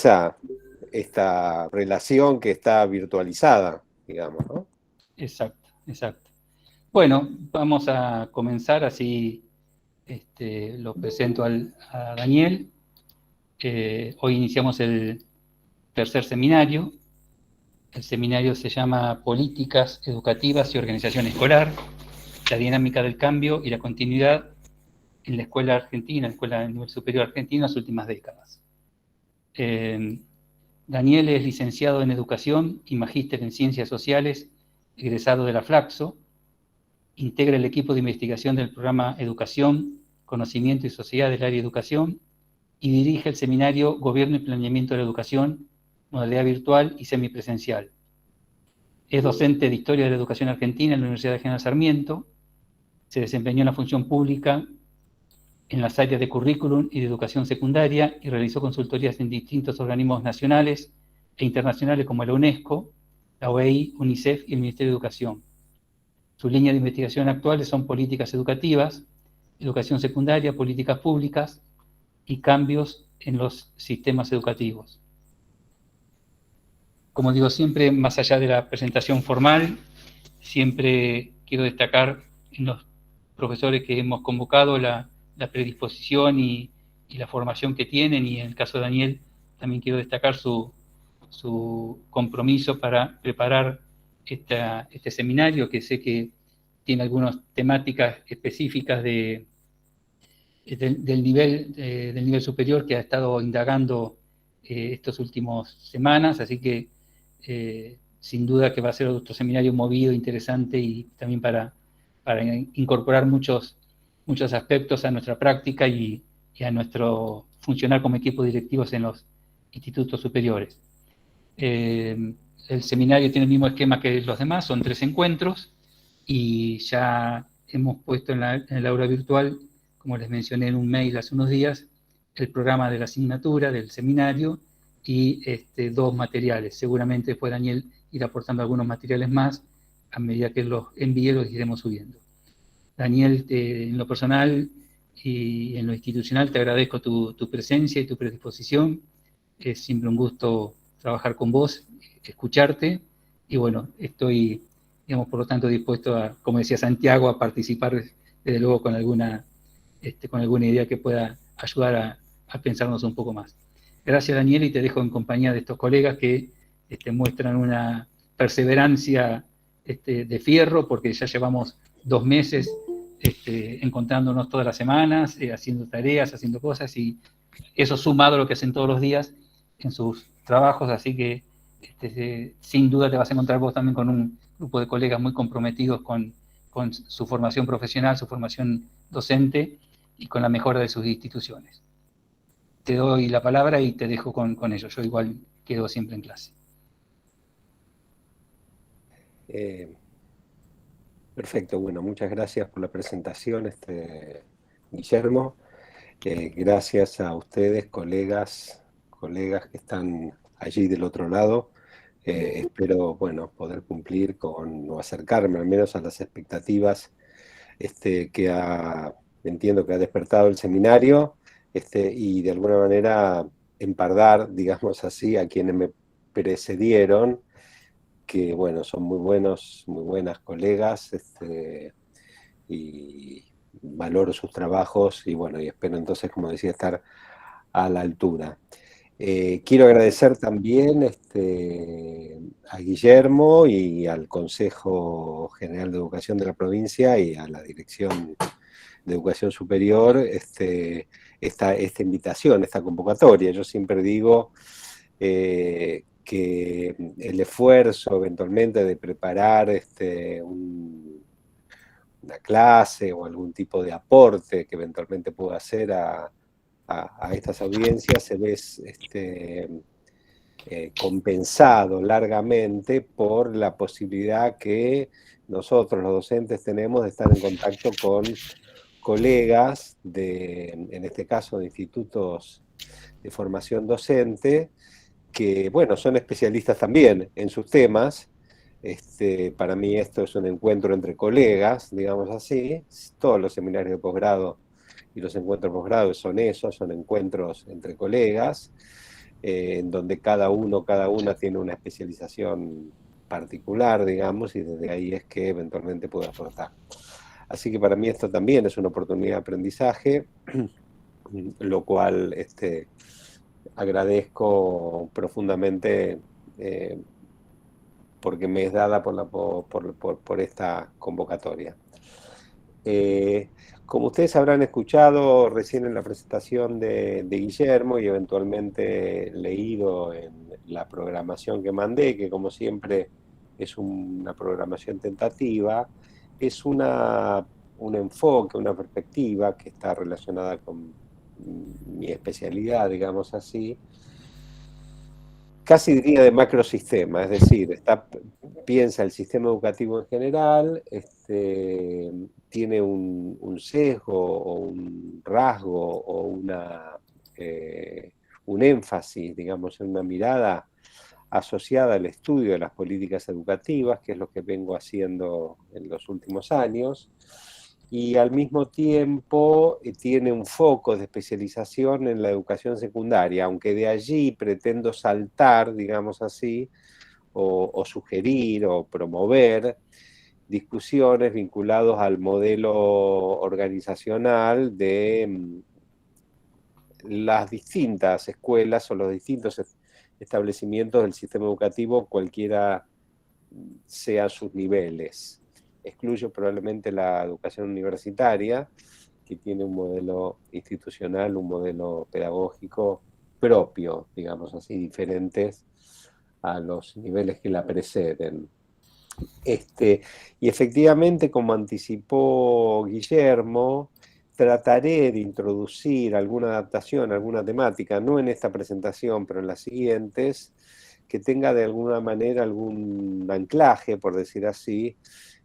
expresa esta relación que está virtualizada, digamos, ¿no? Exacto, exacto. Bueno, vamos a comenzar, así lo presento a Daniel. Hoy iniciamos el tercer seminario. El seminario se llama Políticas Educativas y Organización Escolar, la dinámica del cambio y la continuidad en la escuela argentina, la escuela de nivel superior argentina, en las últimas décadas. Daniel es licenciado en Educación y magíster en Ciencias Sociales, egresado de la Flaxo. Integra el equipo de investigación del programa Educación, Conocimiento y Sociedad del área de Educación y dirige el seminario Gobierno y Planeamiento de la Educación, modalidad virtual y semipresencial. Es docente de Historia de la Educación Argentina en la Universidad de General Sarmiento. Se desempeñó en la función pública en las áreas de currículum y de educación secundaria y realizó consultorías en distintos organismos nacionales e internacionales como la UNESCO, la OEI, UNICEF y el Ministerio de Educación. Sus líneas de investigación actuales son políticas educativas, educación secundaria, políticas públicas y cambios en los sistemas educativos. Como digo siempre, más allá de la presentación formal, siempre quiero destacar en los profesores que hemos convocado la predisposición y la formación que tienen, y en el caso de Daniel también quiero destacar su compromiso para preparar este seminario, que sé que tiene algunas temáticas específicas del nivel superior que ha estado indagando estas últimas semanas, así que sin duda que va a ser otro seminario movido, interesante, y también para incorporar muchos aspectos a nuestra práctica y a nuestro funcionar como equipo directivos en los institutos superiores. El seminario tiene el mismo esquema que los demás, son 3 encuentros, y ya hemos puesto en el aula virtual, como les mencioné en un mail hace unos días, el programa de la asignatura del seminario y 2 materiales. Seguramente después Daniel irá aportando algunos materiales más. A medida que los envíe, los iremos subiendo. Daniel, en lo personal y en lo institucional, te agradezco tu presencia y tu predisposición. Es siempre un gusto trabajar con vos, escucharte, y bueno, estoy, digamos, por lo tanto, dispuesto a, como decía Santiago, a participar desde luego con alguna idea que pueda ayudar a pensarnos un poco más. Gracias, Daniel, y te dejo en compañía de estos colegas que muestran una perseverancia de fierro, porque ya llevamos 2 meses encontrándonos todas las semanas, haciendo tareas, haciendo cosas, y eso sumado a lo que hacen todos los días en sus trabajos, así que sin duda te vas a encontrar vos también con un grupo de colegas muy comprometidos con su formación profesional, su formación docente y con la mejora de sus instituciones. Te doy la palabra y te dejo con ellos. Yo igual quedo siempre en clase. Perfecto, bueno, muchas gracias por la presentación, Guillermo. Gracias a ustedes, colegas que están allí del otro lado. Espero, bueno, poder cumplir o acercarme al menos a las expectativas entiendo que ha despertado el seminario, y de alguna manera empardar, digamos así, a quienes me precedieron, que bueno, son muy buenas colegas, y valoro sus trabajos, y bueno, y espero entonces, como decía, estar a la altura. Quiero agradecer también a Guillermo y al Consejo General de Educación de la provincia y a la Dirección de Educación Superior esta invitación, esta convocatoria. Yo siempre digo que el esfuerzo eventualmente de preparar una clase o algún tipo de aporte que eventualmente pueda hacer a estas audiencias se ve compensado largamente por la posibilidad que nosotros los docentes tenemos de estar en contacto con colegas en este caso de institutos de formación docente, que bueno, son especialistas también en sus temas. Para mí esto es un encuentro entre colegas, digamos así. Todos los seminarios de posgrado y los encuentros de posgrado son eso, son encuentros entre colegas. en donde cada una tiene una especialización particular, digamos, y desde ahí es que eventualmente puede aportar. Así que para mí esto también es una oportunidad de aprendizaje, lo cual agradezco profundamente, porque me es dada por esta convocatoria. Eh, Como ustedes habrán escuchado recién en la presentación de Guillermo y eventualmente leído en la programación que mandé, que como siempre es una programación tentativa, es un enfoque, una perspectiva que está relacionada con mi especialidad, digamos así, casi diría de macrosistema, es decir, piensa el sistema educativo en general, tiene un sesgo o un rasgo o un énfasis, digamos, en una mirada asociada al estudio de las políticas educativas, que es lo que vengo haciendo en los últimos años, y al mismo tiempo tiene un foco de especialización en la educación secundaria, aunque de allí pretendo saltar, digamos así, o sugerir o promover discusiones vinculadas al modelo organizacional de las distintas escuelas o los distintos establecimientos del sistema educativo, cualquiera sean sus niveles. Excluyo probablemente la educación universitaria, que tiene un modelo institucional, un modelo pedagógico propio, digamos así, diferentes a los niveles que la preceden. Y efectivamente, como anticipó Guillermo, trataré de introducir alguna adaptación, alguna temática, no en esta presentación, pero en las siguientes, que tenga de alguna manera algún anclaje, por decir así,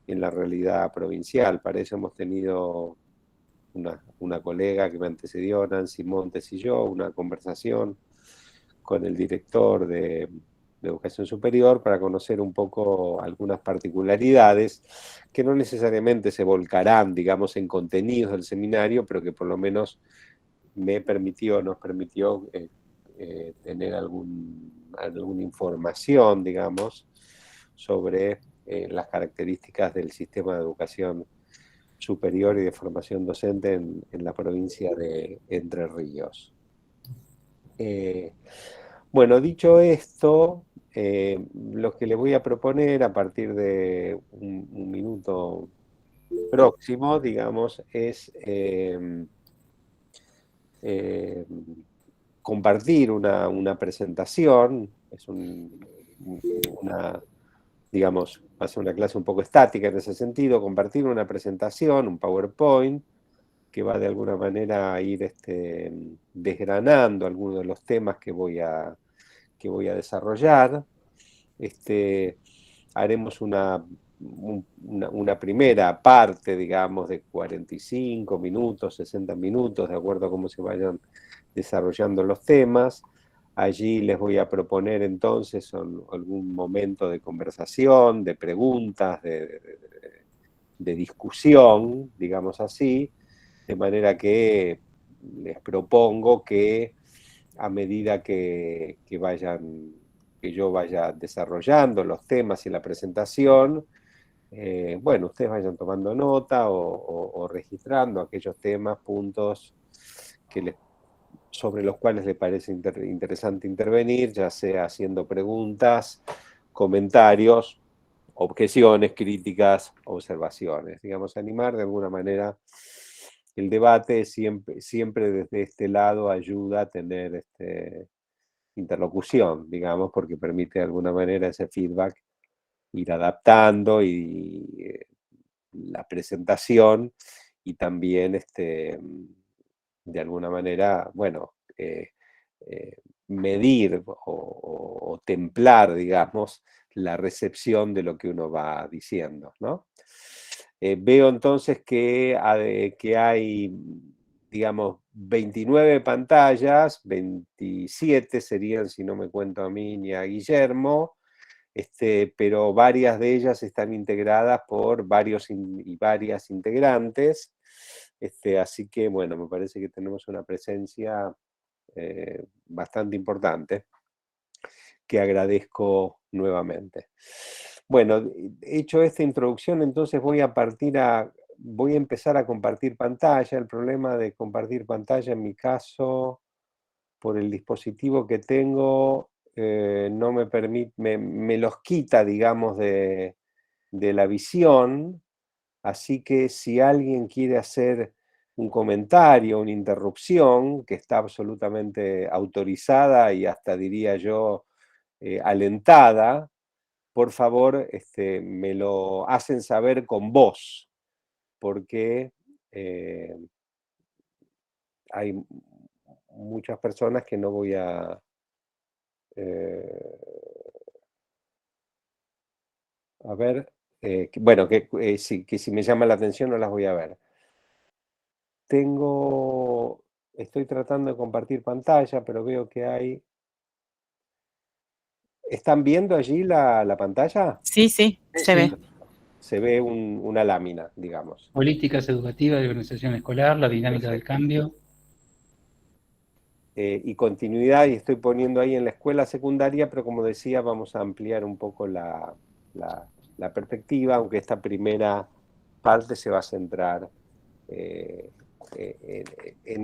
en la realidad provincial. Para eso hemos tenido una colega que me antecedió, Nancy Montes y yo, una conversación con el director de Educación Superior para conocer un poco algunas particularidades que no necesariamente se volcarán, digamos, en contenidos del seminario, pero que por lo menos nos permitió tener alguna información, digamos, sobre las características del sistema de educación superior y de formación docente en la provincia de Entre Ríos. Bueno, dicho esto, lo que les voy a proponer a partir de un minuto próximo, digamos, es eh, compartir una presentación, una, digamos, va a ser una clase un poco estática en ese sentido, compartir una presentación, un PowerPoint, que va de alguna manera a ir desgranando algunos de los temas que voy a desarrollar. Haremos una primera parte, digamos, de 45 minutos, 60 minutos, de acuerdo a cómo se vayan desarrollando los temas. Allí les voy a proponer entonces algún momento de conversación, de preguntas, de discusión, digamos así, de manera que les propongo que a medida que yo vaya desarrollando los temas y la presentación, bueno, ustedes vayan tomando nota o registrando aquellos temas, puntos sobre los cuales les parece interesante intervenir, ya sea haciendo preguntas, comentarios, objeciones, críticas, observaciones. Digamos, animar de alguna manera el debate siempre desde este lado ayuda a tener interlocución, digamos, porque permite de alguna manera ese feedback ir adaptando y la presentación y también de alguna manera, bueno, medir o templar, digamos, la recepción de lo que uno va diciendo, ¿no? Veo entonces que hay, digamos, 29 pantallas, 27 serían si no me cuento a mí ni a Guillermo, pero varias de ellas están integradas por varios y varias integrantes, así que bueno, me parece que tenemos una presencia bastante importante, que agradezco nuevamente. Bueno, hecho esta introducción, entonces voy a empezar a compartir pantalla. El problema de compartir pantalla en mi caso, por el dispositivo que tengo, no me permite, me los quita, digamos, de la visión. Así que si alguien quiere hacer un comentario, una interrupción, que está absolutamente autorizada y hasta diría yo alentada, por favor me lo hacen saber con voz, porque hay muchas personas que no voy a... a ver, bueno, que si me llama la atención no las voy a ver. Estoy tratando de compartir pantalla, pero veo que hay... ¿Están viendo allí la pantalla? Sí, sí, se Sí. ve. Se ve una lámina, digamos. Políticas educativas de organización escolar, la dinámica del Perfecto. cambio. Y continuidad, y estoy poniendo ahí en la escuela secundaria, pero como decía, vamos a ampliar un poco la perspectiva, aunque esta primera parte se va a centrar en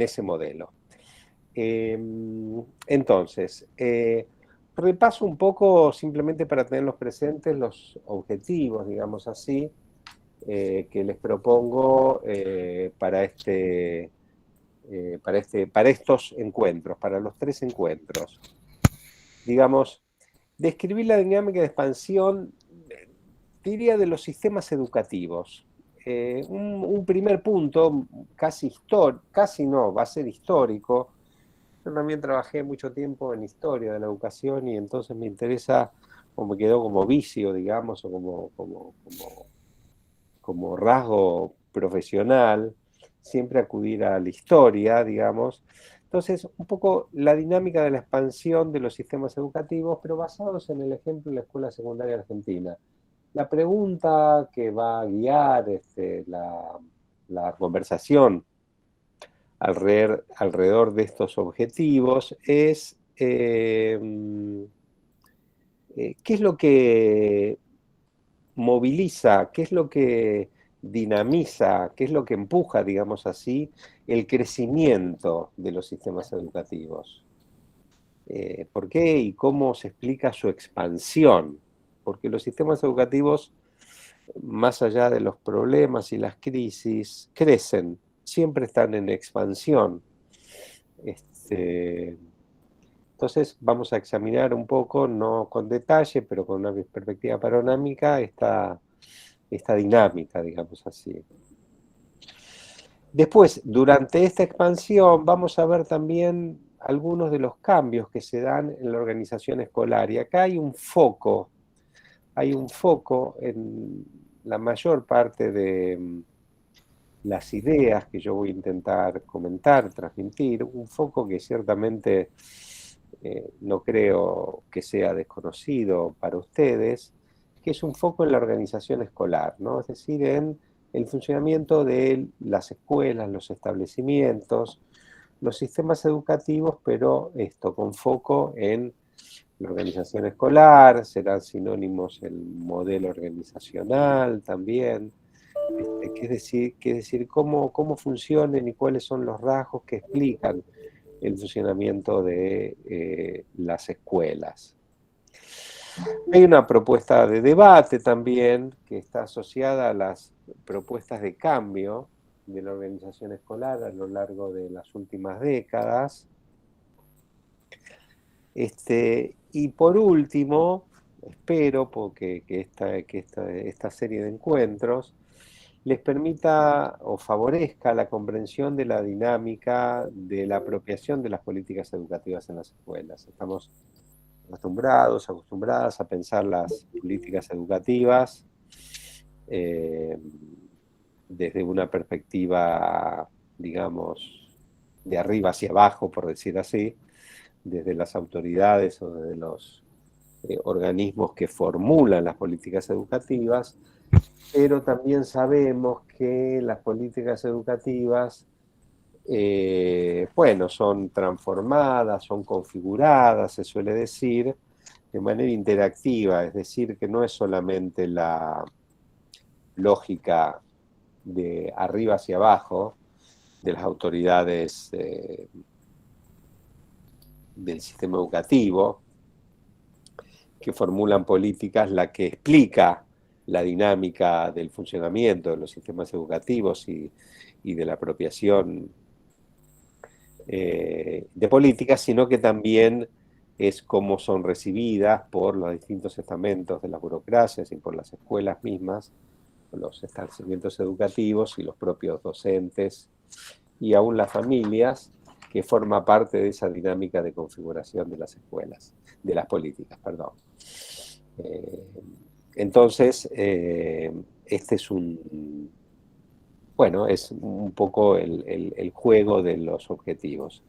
ese modelo. Entonces, repaso un poco, simplemente para tenerlos presentes, los objetivos, digamos así, que les propongo para estos encuentros, para los 3 encuentros. Digamos, describir la dinámica de expansión, diría, de los sistemas educativos. Un primer punto, casi no, va a ser histórico. Yo también trabajé mucho tiempo en historia de la educación y entonces me interesa, o me quedó como vicio, digamos, o como rasgo profesional, siempre acudir a la historia, digamos. Entonces, un poco la dinámica de la expansión de los sistemas educativos, pero basados en el ejemplo de la Escuela Secundaria Argentina. La pregunta que va a guiar la conversación alrededor de estos objetivos es qué es lo que moviliza, qué es lo que dinamiza, qué es lo que empuja, digamos así, el crecimiento de los sistemas educativos. ¿Por qué y cómo se explica su expansión? Porque los sistemas educativos, más allá de los problemas y las crisis, crecen, siempre están en expansión. Entonces vamos a examinar un poco, no con detalle, pero con una perspectiva panorámica, esta dinámica, digamos así. Después, durante esta expansión, vamos a ver también algunos de los cambios que se dan en la organización escolar. Y acá hay un foco en la mayor parte de las ideas que yo voy a intentar comentar, transmitir, un foco que ciertamente no creo que sea desconocido para ustedes, que es un foco en la organización escolar, ¿no? Es decir, en el funcionamiento de las escuelas, los establecimientos, los sistemas educativos, pero esto con foco en la organización escolar, serán sinónimos el modelo organizacional también, qué decir cómo funcionan y cuáles son los rasgos que explican el funcionamiento de las escuelas. Hay una propuesta de debate también que está asociada a las propuestas de cambio de la organización escolar a lo largo de las últimas décadas. Y por último, espero porque que esta serie de encuentros les permita o favorezca la comprensión de la dinámica de la apropiación de las políticas educativas en las escuelas. Estamos acostumbradas a pensar las políticas educativas desde una perspectiva, digamos, de arriba hacia abajo, por decir así, desde las autoridades o desde los organismos que formulan las políticas educativas, pero también sabemos que las políticas educativas bueno, son transformadas, son configuradas, se suele decir, de manera interactiva, es decir, que no es solamente la lógica de arriba hacia abajo de las autoridades del sistema educativo, que formulan políticas la que explica la dinámica del funcionamiento de los sistemas educativos y de la apropiación de políticas, sino que también es cómo son recibidas por los distintos estamentos de las burocracias y por las escuelas mismas, los establecimientos educativos y los propios docentes y aún las familias, que forma parte de esa dinámica de configuración de las escuelas, de las políticas, perdón. Entonces, este es bueno, es un poco el juego de los objetivos.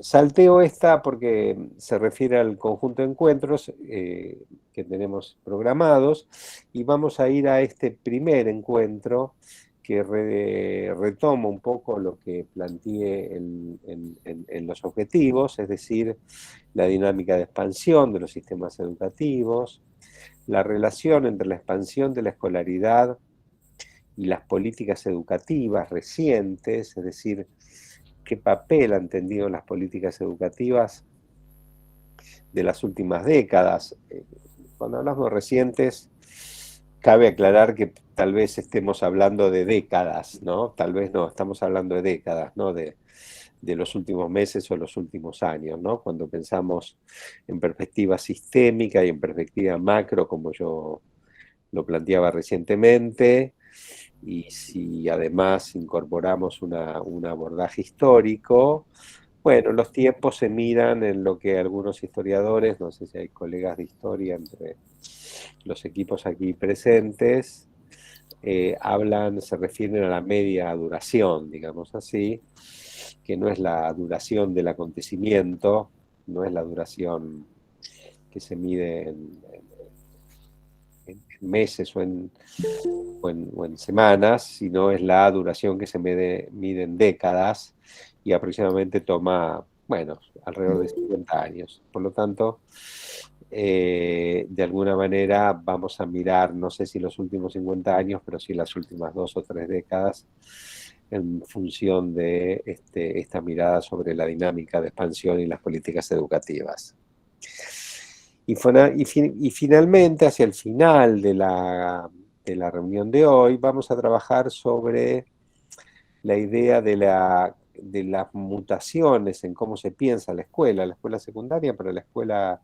Salteo esta porque se refiere al conjunto de encuentros que tenemos programados y vamos a ir a este primer encuentro que retoma un poco lo que planteé en los objetivos, es decir, la dinámica de expansión de los sistemas educativos, la relación entre la expansión de la escolaridad y las políticas educativas recientes, es decir, qué papel han tenido las políticas educativas de las últimas décadas. Cuando hablamos de recientes, cabe aclarar que tal vez estemos hablando de décadas, ¿no? Tal vez no, estamos hablando de décadas, ¿no? De los últimos meses o los últimos años, ¿no? Cuando pensamos en perspectiva sistémica y en perspectiva macro, como yo lo planteaba recientemente, y si además incorporamos un abordaje histórico, bueno, los tiempos se miran en lo que algunos historiadores, no sé si hay colegas de historia entre los equipos aquí presentes, hablan, se refieren a la media duración, digamos así, que no es la duración del acontecimiento, no es la duración que se mide en meses o en semanas, sino es la duración que se mide en décadas y aproximadamente toma, bueno, alrededor de 50 años. Por lo tanto, de alguna manera vamos a mirar, no sé si los últimos 50 años, pero sí las últimas 2 o 3 décadas, en función de esta mirada sobre la dinámica de expansión y las políticas educativas. Y finalmente, hacia el final de la reunión de hoy, vamos a trabajar sobre la idea de las mutaciones en cómo se piensa la escuela secundaria, pero la escuela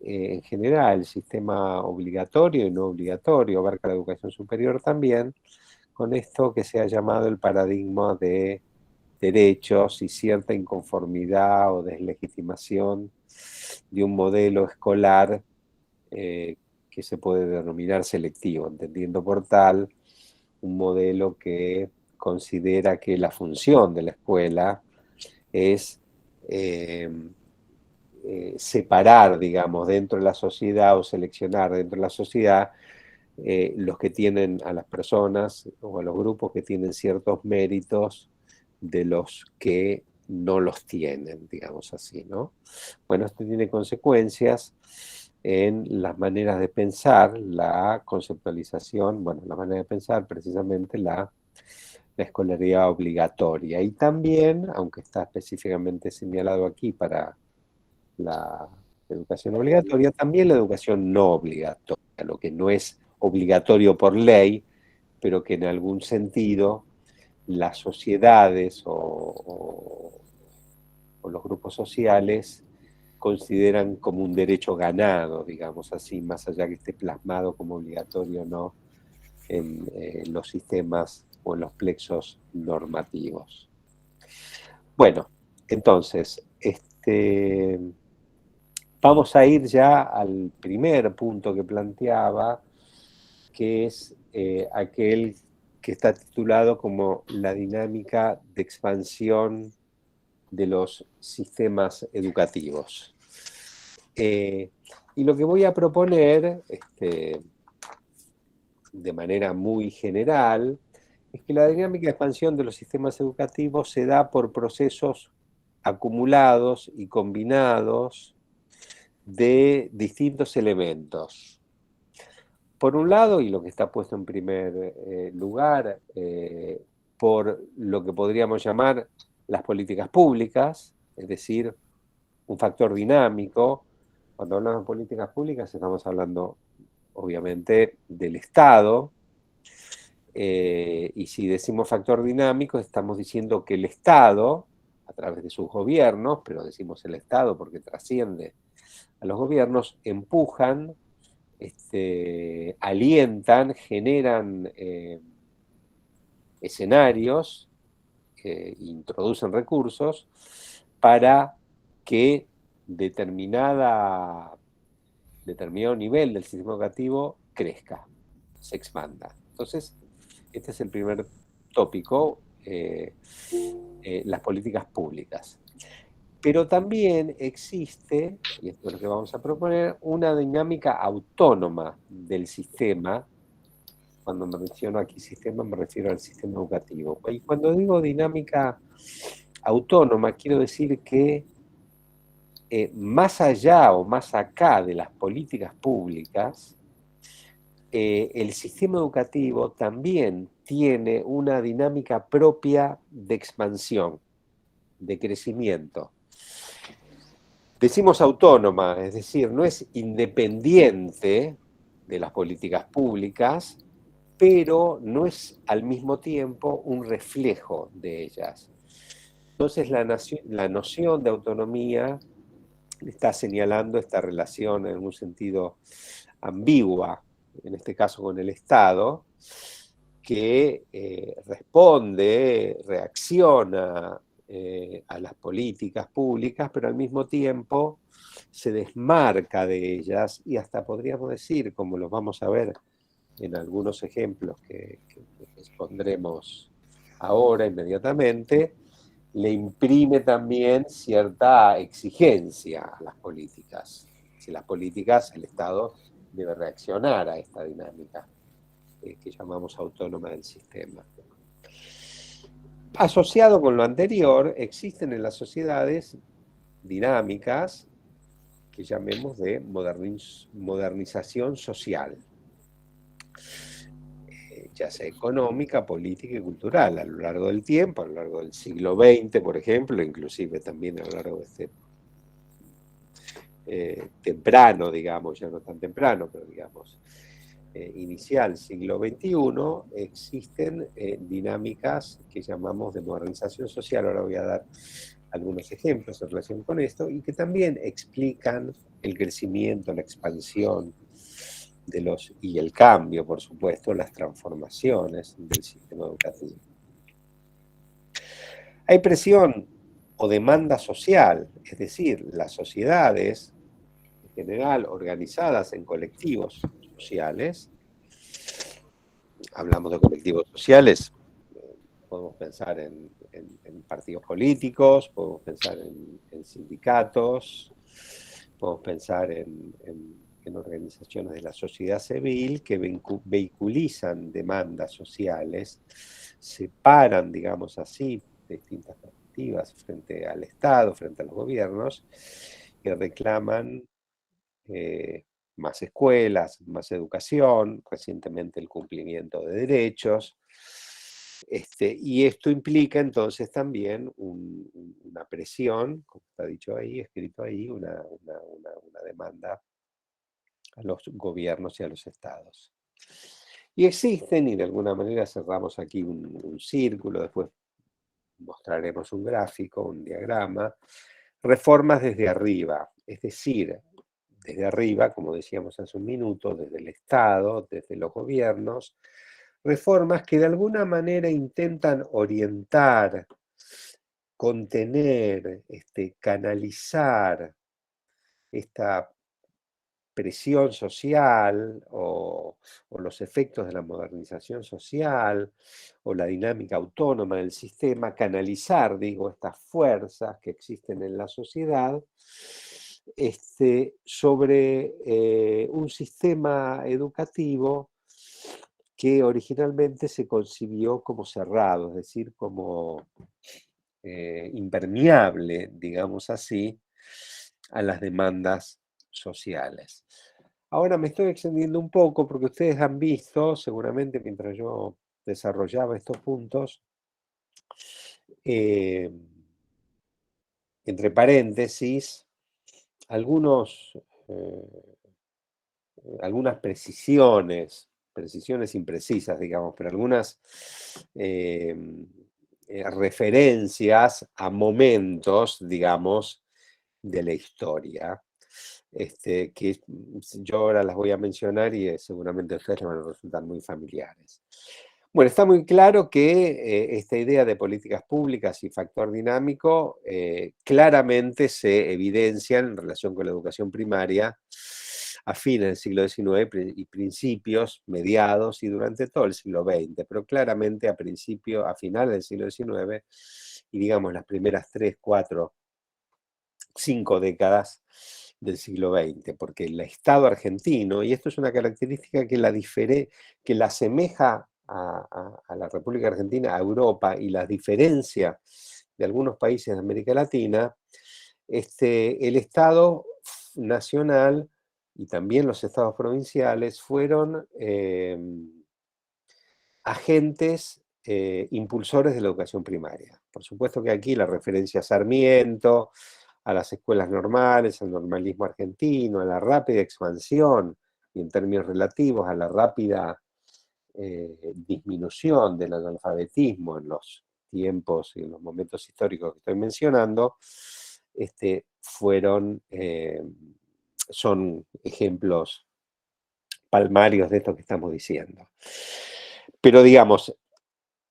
en general, el sistema obligatorio y no obligatorio, abarca la educación superior también, con esto que se ha llamado el paradigma de derechos y cierta inconformidad o deslegitimación de un modelo escolar que se puede denominar selectivo, entendiendo por tal un modelo que considera que la función de la escuela es separar, digamos, dentro de la sociedad o seleccionar dentro de la sociedad los que tienen a las personas o a los grupos que tienen ciertos méritos de los que no los tienen, digamos así, ¿no? Bueno, esto tiene consecuencias en las maneras de pensar, la conceptualización, bueno, la manera de pensar precisamente la escolaridad obligatoria. Y también, aunque está específicamente señalado aquí para la educación obligatoria, también la educación no obligatoria, lo que no es obligatorio por ley, pero que en algún sentido las sociedades o los grupos sociales consideran como un derecho ganado, digamos así, más allá que esté plasmado como obligatorio o no en los sistemas o en los plexos normativos. Bueno, entonces, vamos a ir ya al primer punto que planteaba, que es aquel que está titulado como la dinámica de expansión de los sistemas educativos. Y lo que voy a proponer, de manera muy general, Es que la dinámica de expansión de los sistemas educativos se da por procesos acumulados y combinados de distintos elementos. Por un lado, y lo que está puesto en primer lugar, por lo que podríamos llamar las políticas públicas, es decir, un factor dinámico. Cuando hablamos de políticas públicas estamos hablando, obviamente, del Estado, y si decimos factor dinámico, estamos diciendo que el Estado, a través de sus gobiernos, pero decimos el Estado porque trasciende a los gobiernos, empujan, alientan, generan escenarios, introducen recursos para que determinado nivel del sistema educativo crezca, se expanda. Entonces, este es el primer tópico, las políticas públicas. Pero también existe, y esto es lo que vamos a proponer, una dinámica autónoma del sistema. Cuando me menciono aquí sistema, me refiero al sistema educativo. Y cuando digo dinámica autónoma, quiero decir que más allá o más acá de las políticas públicas, el sistema educativo también tiene una dinámica propia de expansión, de crecimiento. Decimos autónoma, es decir, no es independiente de las políticas públicas, pero no es al mismo tiempo un reflejo de ellas. Entonces la noción de autonomía está señalando esta relación en un sentido ambigua, en este caso con el Estado, que responde, reacciona a las políticas públicas, pero al mismo tiempo se desmarca de ellas y hasta podríamos decir, como los vamos a ver en algunos ejemplos que expondremos ahora inmediatamente, le imprime también cierta exigencia a las políticas. Si las políticas, el Estado debe reaccionar a esta dinámica que llamamos autónoma del sistema. Asociado con lo anterior, existen en las sociedades dinámicas que llamemos de modernización social, ya sea económica, política y cultural, a lo largo del tiempo, a lo largo del siglo XX, por ejemplo, inclusive también a lo largo de este temprano, digamos, ya no tan temprano, pero digamos, inicial siglo XXI, existen dinámicas que llamamos de modernización social. Ahora voy a dar algunos ejemplos en relación con esto, y que también explican el crecimiento, la expansión y el cambio, por supuesto, las transformaciones del sistema educativo. Hay presión o demanda social, es decir, las sociedades, en general organizadas en colectivos sociales, hablamos de colectivos sociales, podemos pensar en partidos políticos, podemos pensar en sindicatos, podemos pensar en organizaciones de la sociedad civil que vehiculizan demandas sociales, separan, digamos así, distintas perspectivas frente al Estado, frente a los gobiernos, que reclaman más escuelas, más educación, recientemente el cumplimiento de derechos. Y esto implica entonces también una presión, como está dicho ahí, escrito ahí, una demanda a los gobiernos y a los estados. Y existen, y de alguna manera cerramos aquí un círculo, después mostraremos un gráfico, un diagrama, reformas desde arriba, es decir, desde arriba, como decíamos hace un minuto, desde el Estado, desde los gobiernos, reformas que de alguna manera intentan orientar, contener, canalizar esta presión social o los efectos de la modernización social o la dinámica autónoma del sistema, canalizar, digo, estas fuerzas que existen en la sociedad sobre un sistema educativo que originalmente se concibió como cerrado, es decir, como impermeable, digamos así, a las demandas sociales. Ahora me estoy extendiendo un poco porque ustedes han visto, seguramente mientras yo desarrollaba estos puntos, eh, entre paréntesis, algunos, algunas precisiones imprecisas, digamos, pero algunas referencias a momentos, digamos, de la historia, que yo ahora las voy a mencionar y seguramente a ustedes les van a resultar muy familiares. Bueno, está muy claro que esta idea de políticas públicas y factor dinámico claramente se evidencian en relación con la educación primaria a fines del siglo XIX y principios, mediados y durante todo el siglo XX, pero claramente a finales del siglo XIX y digamos las primeras 3, 4, 5 décadas del siglo XX, porque el Estado argentino, y esto es una característica que la asemeja a la República Argentina, a Europa, y la diferencia de algunos países de América Latina, el Estado nacional y también los estados provinciales fueron agentes impulsores de la educación primaria. Por supuesto que aquí la referencia a Sarmiento, a las escuelas normales, al normalismo argentino, a la rápida expansión y en términos relativos a la rápida disminución del analfabetismo en los tiempos y en los momentos históricos que estoy mencionando, son ejemplos palmarios de esto que estamos diciendo. Pero digamos,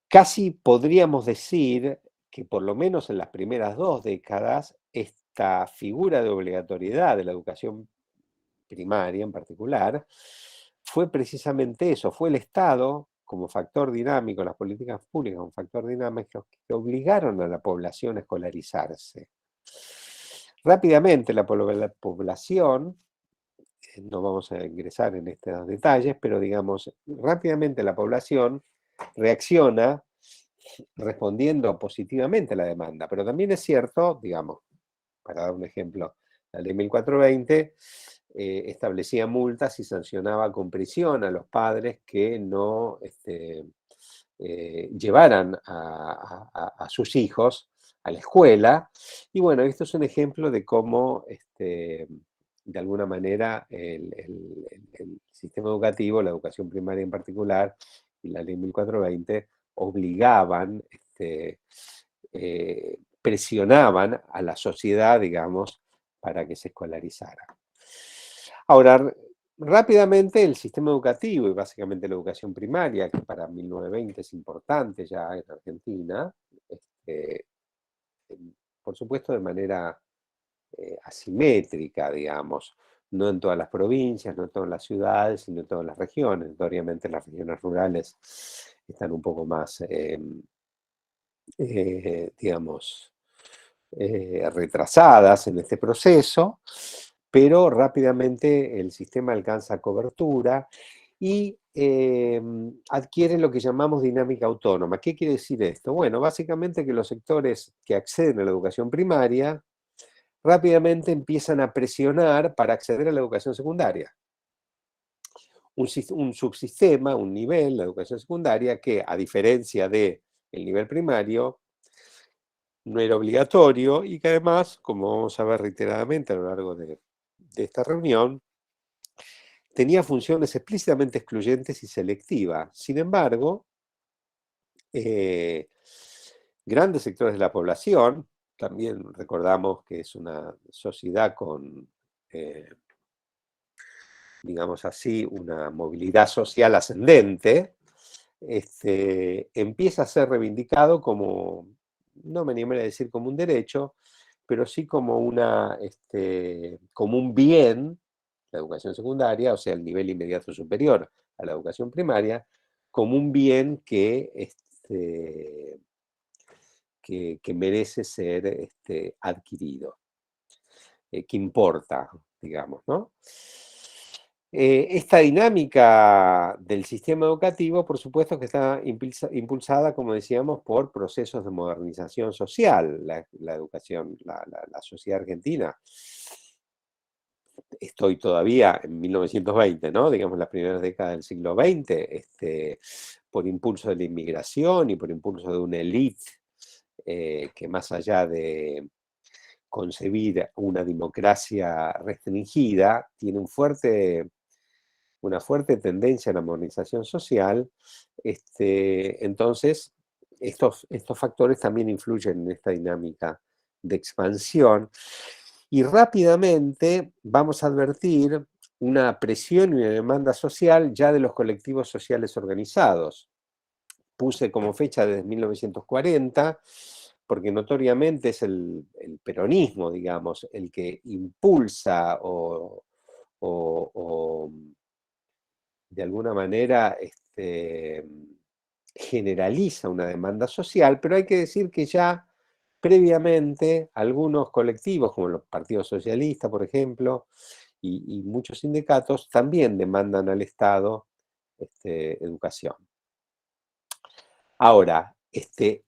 casi podríamos decir que por lo menos en las primeras 2 décadas, esta figura de obligatoriedad de la educación primaria en particular, fue precisamente eso, fue el Estado como factor dinámico, las políticas públicas como factor dinámico que obligaron a la población a escolarizarse. Rápidamente la población, no vamos a ingresar en estos detalles, pero digamos, rápidamente la población reacciona respondiendo positivamente a la demanda, pero también es cierto, digamos, para dar un ejemplo, la ley 1420 establecía multas y sancionaba con prisión a los padres que no llevaran a sus hijos a la escuela. Y bueno, esto es un ejemplo de cómo, de alguna manera, el sistema educativo, la educación primaria en particular, y la ley 1420, obligaban, presionaban a la sociedad, digamos, para que se escolarizara. Ahora, rápidamente el sistema educativo, y básicamente la educación primaria, que para 1920 es importante ya en Argentina, por supuesto de manera asimétrica, digamos, no en todas las provincias, no en todas las ciudades, sino en todas las regiones. Obviamente las regiones rurales están un poco más, digamos, retrasadas en este proceso, pero rápidamente el sistema alcanza cobertura y adquiere lo que llamamos dinámica autónoma. ¿Qué quiere decir esto? Bueno, básicamente que los sectores que acceden a la educación primaria rápidamente empiezan a presionar para acceder a la educación secundaria. Un subsistema, un nivel, la educación secundaria, que a diferencia del nivel primario, no era obligatorio y que además, como vamos a ver reiteradamente a lo largo de esta reunión, tenía funciones explícitamente excluyentes y selectivas. Sin embargo, grandes sectores de la población, también recordamos que es una sociedad con, digamos así, una movilidad social ascendente, empieza a ser reivindicado como, no me animaría a decir como un derecho, pero sí como, como un bien, la educación secundaria, o sea, el nivel inmediato superior a la educación primaria, como un bien que merece ser adquirido, que importa, digamos, ¿no? Esta dinámica del sistema educativo, por supuesto que está impulsada, como decíamos, por procesos de modernización social. La educación, la sociedad argentina, estoy todavía en 1920, ¿no? Digamos, las primeras décadas del siglo XX, por impulso de la inmigración y por impulso de una élite que más allá de concebir una democracia restringida, tiene una fuerte tendencia a la modernización social. Entonces, estos factores también influyen en esta dinámica de expansión y rápidamente vamos a advertir una presión y una demanda social ya de los colectivos sociales organizados. Puse como fecha desde 1940, porque notoriamente es el peronismo, digamos, el que impulsa o de alguna manera generaliza una demanda social, pero hay que decir que ya previamente algunos colectivos, como los partidos socialistas, por ejemplo, y muchos sindicatos, también demandan al Estado educación. Ahora,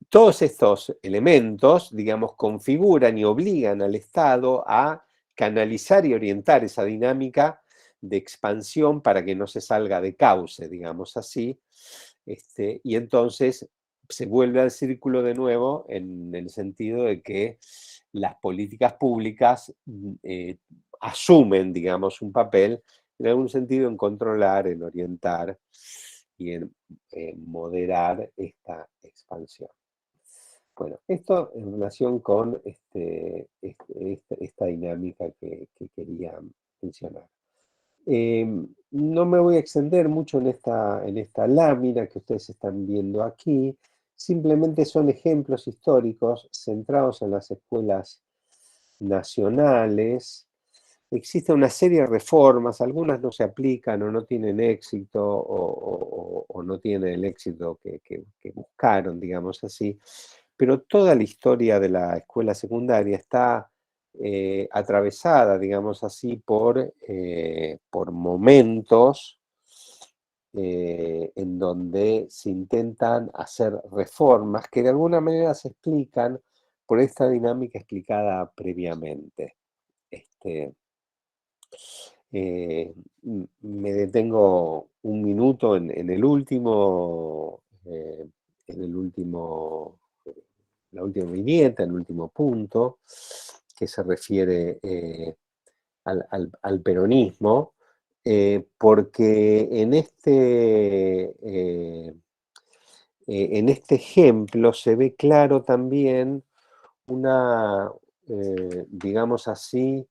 todos estos elementos, digamos, configuran y obligan al Estado a canalizar y orientar esa dinámica de expansión para que no se salga de cauce, digamos así, y entonces se vuelve al círculo de nuevo en el sentido de que las políticas públicas asumen, digamos, un papel en algún sentido en controlar, en orientar y en moderar esta expansión. Bueno, esto en relación con esta dinámica que quería mencionar. No me voy a extender mucho en esta lámina que ustedes están viendo aquí, simplemente son ejemplos históricos centrados en las escuelas nacionales. Existe una serie de reformas, algunas no se aplican o no tienen éxito o no tienen el éxito que buscaron, digamos así, pero toda la historia de la escuela secundaria está atravesada, digamos así, por momentos en donde se intentan hacer reformas que de alguna manera se explican por esta dinámica explicada previamente. Me detengo un minuto en el último, la última viñeta, en el último punto, que se refiere al peronismo, porque en este ejemplo se ve claro también una, digamos así,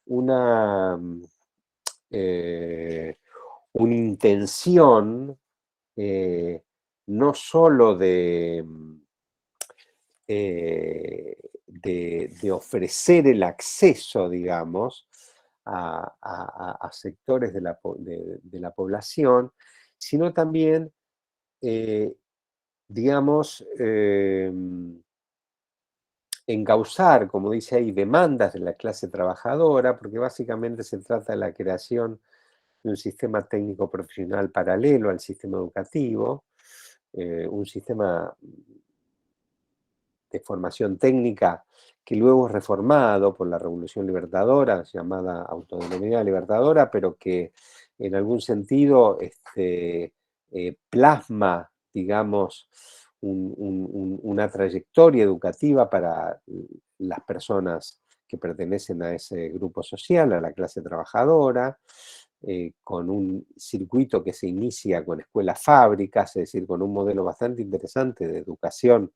una, eh, una intención no solo de ofrecer el acceso, digamos, a sectores de la población, sino también, digamos, encauzar, como dice ahí, demandas de la clase trabajadora, porque básicamente se trata de la creación de un sistema técnico profesional paralelo al sistema educativo, un sistema de formación técnica que luego es reformado por la Revolución Libertadora, llamada autodenominada libertadora, pero que en algún sentido plasma, digamos, una trayectoria educativa para las personas que pertenecen a ese grupo social, a la clase trabajadora, con un circuito que se inicia con escuelas fábricas, es decir, con un modelo bastante interesante de educación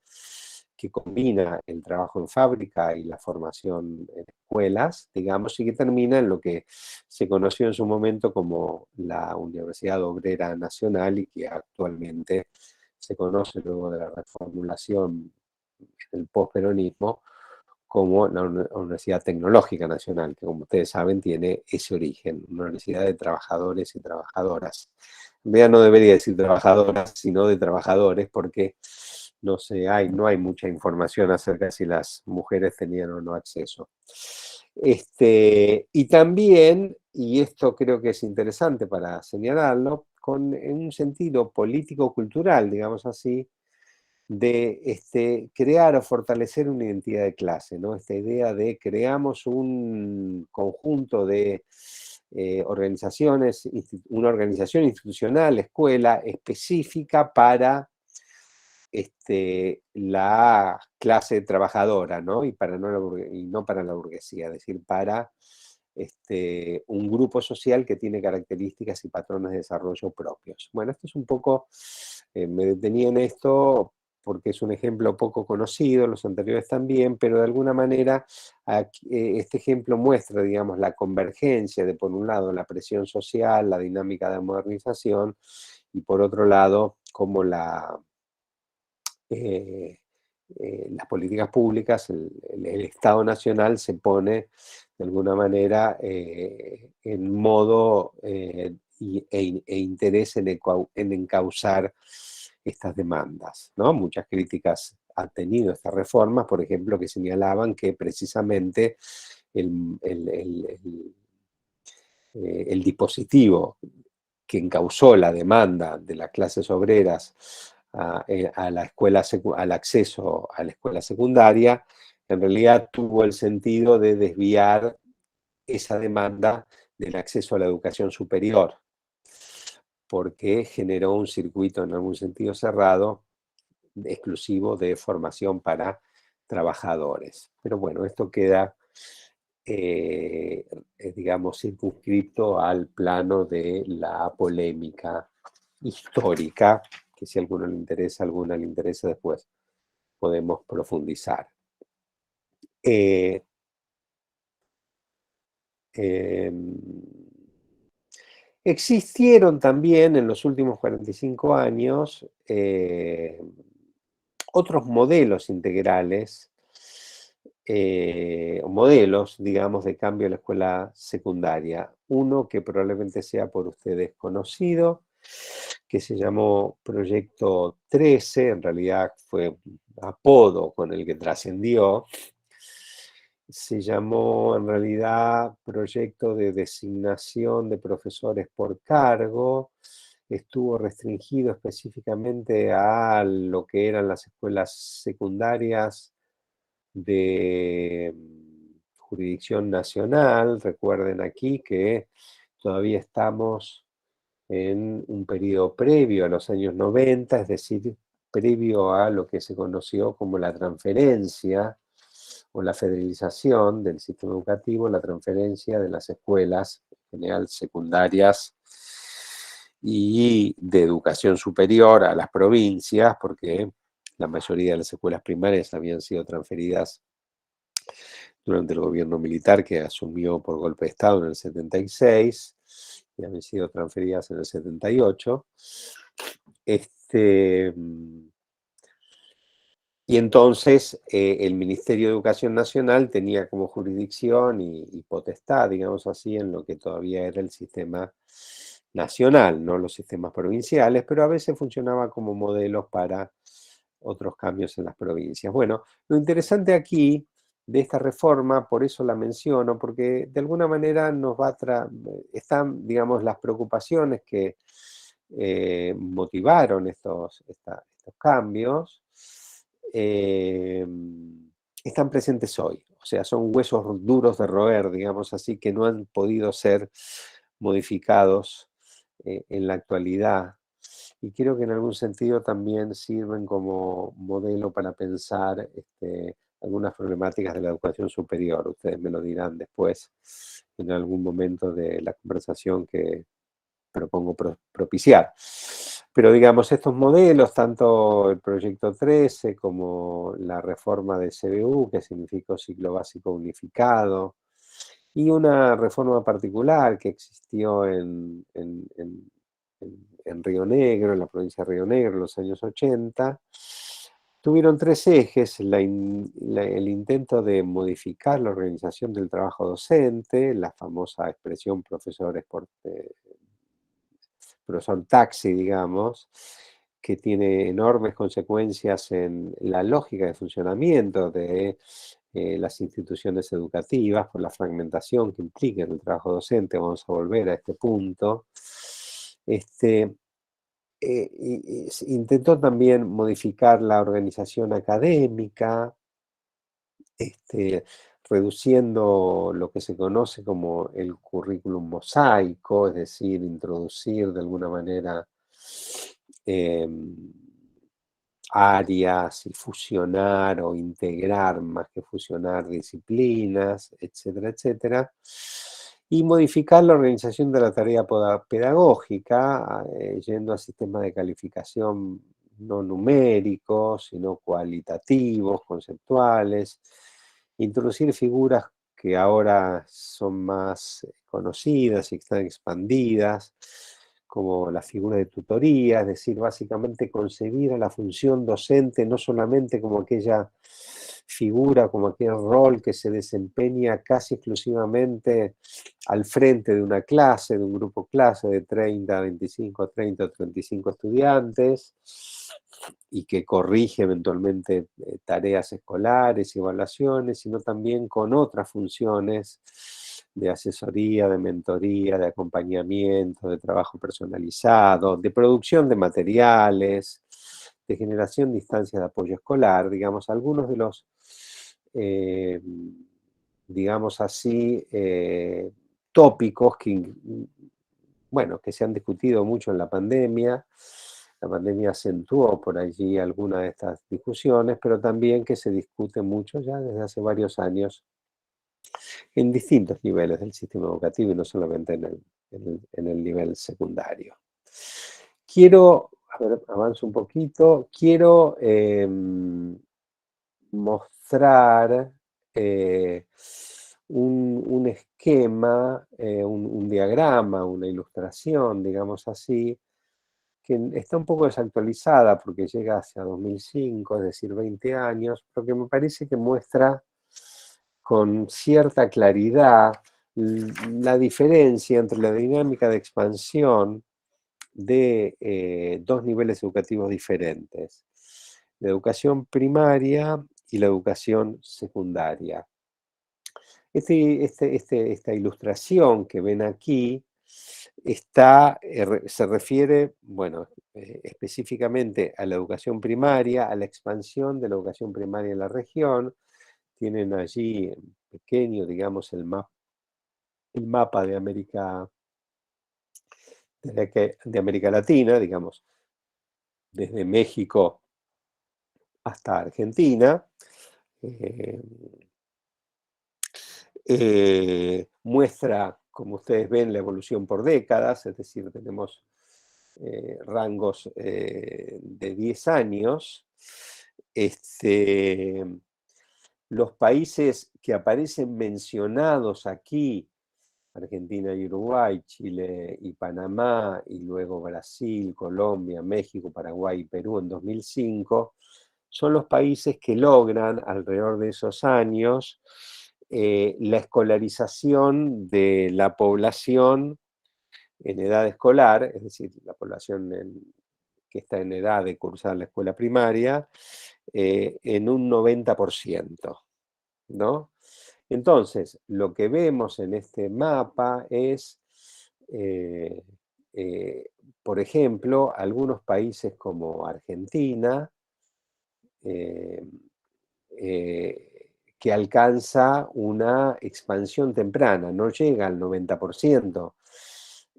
que combina el trabajo en fábrica y la formación en escuelas, digamos, y que termina en lo que se conoció en su momento como la Universidad Obrera Nacional y que actualmente se conoce luego de la reformulación del posperonismo como la Universidad Tecnológica Nacional, que como ustedes saben tiene ese origen, una universidad de trabajadores y trabajadoras. En realidad no debería decir trabajadoras, sino de trabajadores, porque no hay mucha información acerca de si las mujeres tenían o no acceso. Y también y esto creo que es interesante para señalarlo, en un sentido político-cultural, digamos así, de crear o fortalecer una identidad de clase, ¿no? Esta idea de creamos un conjunto de organizaciones, una organización institucional, escuela específica para la clase trabajadora, ¿no? Y no para la burguesía, es decir, para un grupo social que tiene características y patrones de desarrollo propios. Bueno, esto es un poco, me detenía en esto porque es un ejemplo poco conocido, los anteriores también, pero de alguna manera este ejemplo muestra, digamos, la convergencia de, por un lado, la presión social, la dinámica de modernización, y por otro lado, cómo eh, las políticas públicas, el Estado Nacional se pone de alguna manera en modo e interés en encauzar estas demandas, ¿no? Muchas críticas han tenido estas reformas, por ejemplo, que señalaban que precisamente el, el- el- el dispositivo que encauzó la demanda de las clases obreras a la al acceso a la escuela secundaria, en realidad tuvo el sentido de desviar esa demanda del acceso a la educación superior, porque generó un circuito en algún sentido cerrado, exclusivo de formación para trabajadores. Pero bueno, esto queda digamos, circunscripto al plano de la polémica histórica, que si a alguno le interesa, a alguna le interesa después, podemos profundizar. Eh, eh, Existieron también en los últimos 45 años otros modelos integrales, modelos, digamos, de cambio a la escuela secundaria. Uno que probablemente sea por ustedes conocido, que se llamó Proyecto 13, en realidad fue un apodo con el que trascendió. Se llamó en realidad Proyecto de Designación de Profesores por Cargo. Estuvo restringido específicamente a lo que eran las escuelas secundarias de jurisdicción nacional. Recuerden aquí que todavía estamos en un periodo previo a los años 90, es decir, previo a lo que se conoció como la transferencia o la federalización del sistema educativo, la transferencia de las escuelas, en general secundarias y de educación superior a las provincias, porque la mayoría de las escuelas primarias habían sido transferidas durante el gobierno militar que asumió por golpe de Estado en el 76 y habían sido transferidas en el 78. Y entonces el Ministerio de Educación Nacional tenía como jurisdicción y potestad, digamos así, en lo que todavía era el sistema nacional, no los sistemas provinciales, pero a veces funcionaba como modelos para otros cambios en las provincias. Bueno, lo interesante aquí de esta reforma, por eso la menciono, porque de alguna manera nos va están, digamos, las preocupaciones que motivaron estos cambios, eh, están presentes hoy. O sea, son huesos duros de roer, digamos así, que no han podido ser modificados en la actualidad. Y creo que en algún sentido también sirven como modelo para pensar algunas problemáticas de la educación superior. Ustedes me lo dirán después en algún momento de la conversación que propongo propiciar. Pero digamos, estos modelos, tanto el proyecto 13 como la reforma del CBU, que significó ciclo básico unificado, y una reforma particular que existió en Río Negro, en la provincia de Río Negro, en los años 80, tuvieron tres ejes: el intento de modificar la organización del trabajo docente, la famosa expresión profesor taxi, digamos, que tiene enormes consecuencias en la lógica de funcionamiento de las instituciones educativas, por la fragmentación que implica en el trabajo docente, vamos a volver a este punto. Intentó también modificar la organización académica, reduciendo lo que se conoce como el currículum mosaico, es decir, introducir de alguna manera áreas y fusionar o integrar más que fusionar disciplinas, etcétera, etcétera. Y modificar la organización de la tarea pedagógica, yendo a sistemas de calificación no numéricos, sino cualitativos, conceptuales, introducir figuras que ahora son más conocidas y están expandidas, como la figura de tutoría, es decir, básicamente concebir a la función docente no solamente como aquella figura, como aquel rol que se desempeña casi exclusivamente al frente de una clase, de un grupo clase de 30, 25, 30 o 35 estudiantes, y que corrige eventualmente tareas escolares y evaluaciones, sino también con otras funciones de asesoría, de mentoría, de acompañamiento, de trabajo personalizado, de producción de materiales, de generación de instancias de apoyo escolar, digamos, algunos de los, digamos así, tópicos que, bueno, que se han discutido mucho en la pandemia. La pandemia acentuó por allí algunas de estas discusiones, pero también que se discute mucho ya desde hace varios años en distintos niveles del sistema educativo y no solamente en el nivel secundario. Quiero, a ver, avanzo un poquito, quiero mostrar un esquema, un diagrama, una ilustración, digamos así, que está un poco desactualizada porque llega hacia 2005, es decir, 20 años, pero que me parece que muestra con cierta claridad la diferencia entre la dinámica de expansión de dos niveles educativos diferentes, la educación primaria y la educación secundaria. Esta ilustración que ven aquí se refiere, bueno, específicamente a la educación primaria, a la expansión de la educación primaria en la región. Tienen allí en pequeño, digamos, el mapa de América Latina, digamos, desde México hasta Argentina. Muestra, como ustedes ven, la evolución por décadas, es decir, tenemos rangos de 10 años. Los países que aparecen mencionados aquí, Argentina y Uruguay, Chile y Panamá, y luego Brasil, Colombia, México, Paraguay y Perú en 2005, son los países que logran alrededor de esos años la escolarización de la población en edad escolar, es decir, la población que está en edad de cursar la escuela primaria, en un 90%, ¿no? Entonces, lo que vemos en este mapa es, por ejemplo, algunos países como Argentina, que alcanza una expansión temprana, no llega al 90%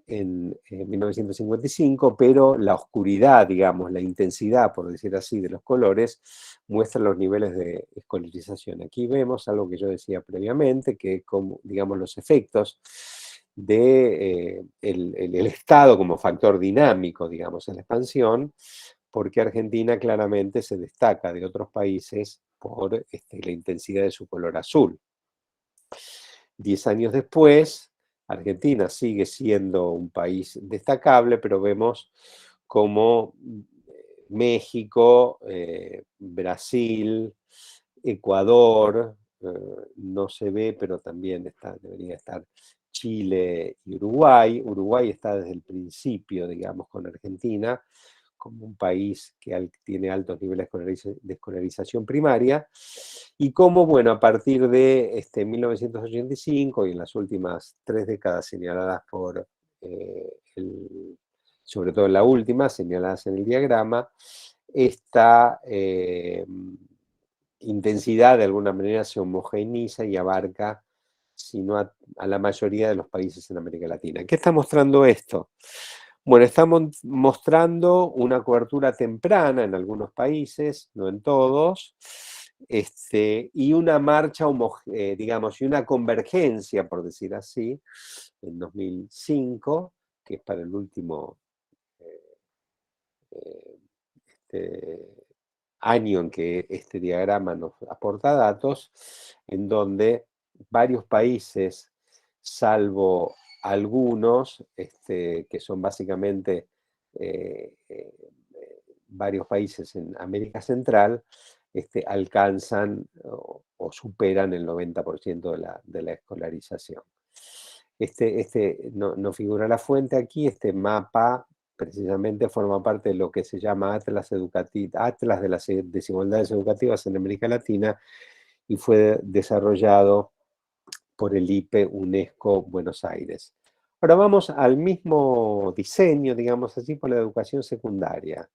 en 1955, pero la oscuridad, digamos, la intensidad, por decir así, de los colores, muestra los niveles de escolarización. Aquí vemos algo que yo decía previamente, que como, digamos, los efectos de el Estado como factor dinámico, digamos, en la expansión, porque Argentina claramente se destaca de otros países por la intensidad de su color azul. 10 años después, Argentina sigue siendo un país destacable, pero vemos como México, Brasil, Ecuador, no se ve, pero también debería estar Chile y Uruguay. Uruguay está desde el principio, digamos, con Argentina, como un país que tiene altos niveles de escolarización primaria, y cómo, bueno, a partir de 1985 y en las últimas 3 décadas señaladas por, sobre todo en la última, señaladas en el diagrama, esta intensidad de alguna manera se homogeneiza y abarca, si no a la mayoría de los países en América Latina. ¿Qué está mostrando esto? Bueno, estamos mostrando una cobertura temprana en algunos países, no en todos, y una marcha, digamos, y una convergencia, por decir así, en 2005, que es para el último eh, eh, este, año en que este diagrama nos aporta datos, en donde varios países, salvo algunos, que son básicamente eh, eh, varios países en América Central, alcanzan o superan el 90% de la escolarización. No figura la fuente aquí, este mapa precisamente forma parte de lo que se llama Atlas de las Desigualdades Educativas en América Latina, y fue desarrollado por el IPE UNESCO Buenos Aires. Ahora vamos al mismo diseño, digamos así, por la educación secundaria.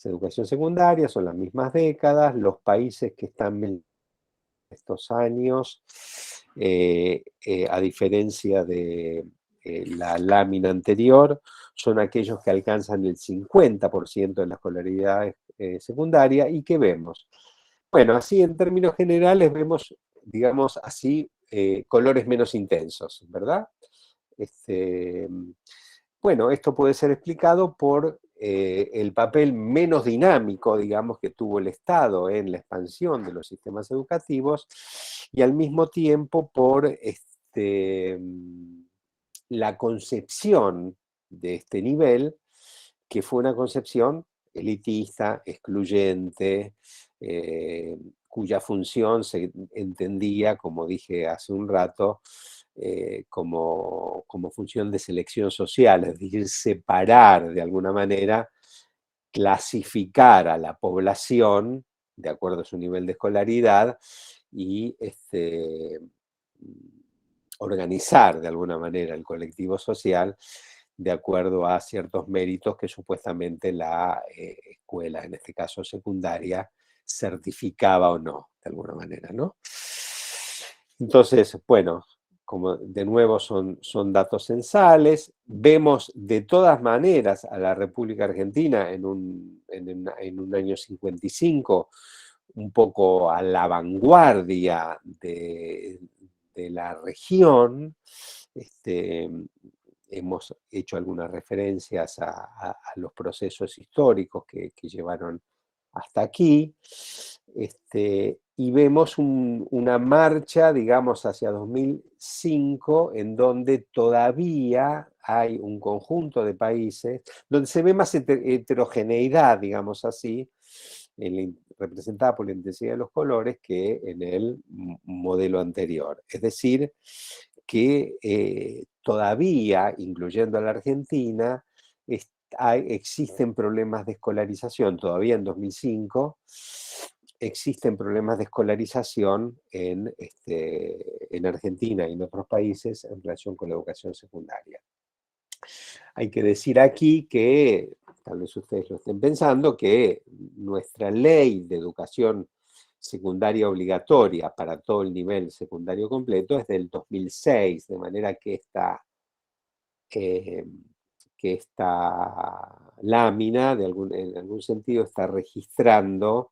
La educación secundaria son las mismas décadas, los países que están en estos años, a diferencia de la lámina anterior, son aquellos que alcanzan el 50% de la escolaridad secundaria. ¿Y qué vemos? Bueno, así en términos generales vemos, digamos así, colores menos intensos, ¿verdad? Bueno, esto puede ser explicado por el papel menos dinámico, digamos, que tuvo el Estado en la expansión de los sistemas educativos, y al mismo tiempo por la concepción de este nivel, que fue una concepción elitista, excluyente, cuya función se entendía, como dije hace un rato, como función de selección social, es decir, separar de alguna manera, clasificar a la población de acuerdo a su nivel de escolaridad y organizar de alguna manera el colectivo social de acuerdo a ciertos méritos que supuestamente la escuela, en este caso secundaria, certificaba o no, de alguna manera, ¿no? Entonces, bueno, como de nuevo son datos censales, vemos de todas maneras a la República Argentina en un año 55, un poco a la vanguardia de la región. Hemos hecho algunas referencias a los procesos históricos que llevaron hasta aquí, y vemos una marcha, digamos, hacia 2005, en donde todavía hay un conjunto de países donde se ve más heterogeneidad, digamos así, representada por la intensidad de los colores, que en el modelo anterior. Es decir, que todavía, incluyendo a la Argentina, existen problemas de escolarización, todavía en 2005, existen problemas de escolarización en Argentina y en otros países en relación con la educación secundaria. Hay que decir aquí que, tal vez ustedes lo estén pensando, que nuestra ley de educación secundaria obligatoria para todo el nivel secundario completo es del 2006, de manera eh, que esta lámina, en algún sentido, está registrando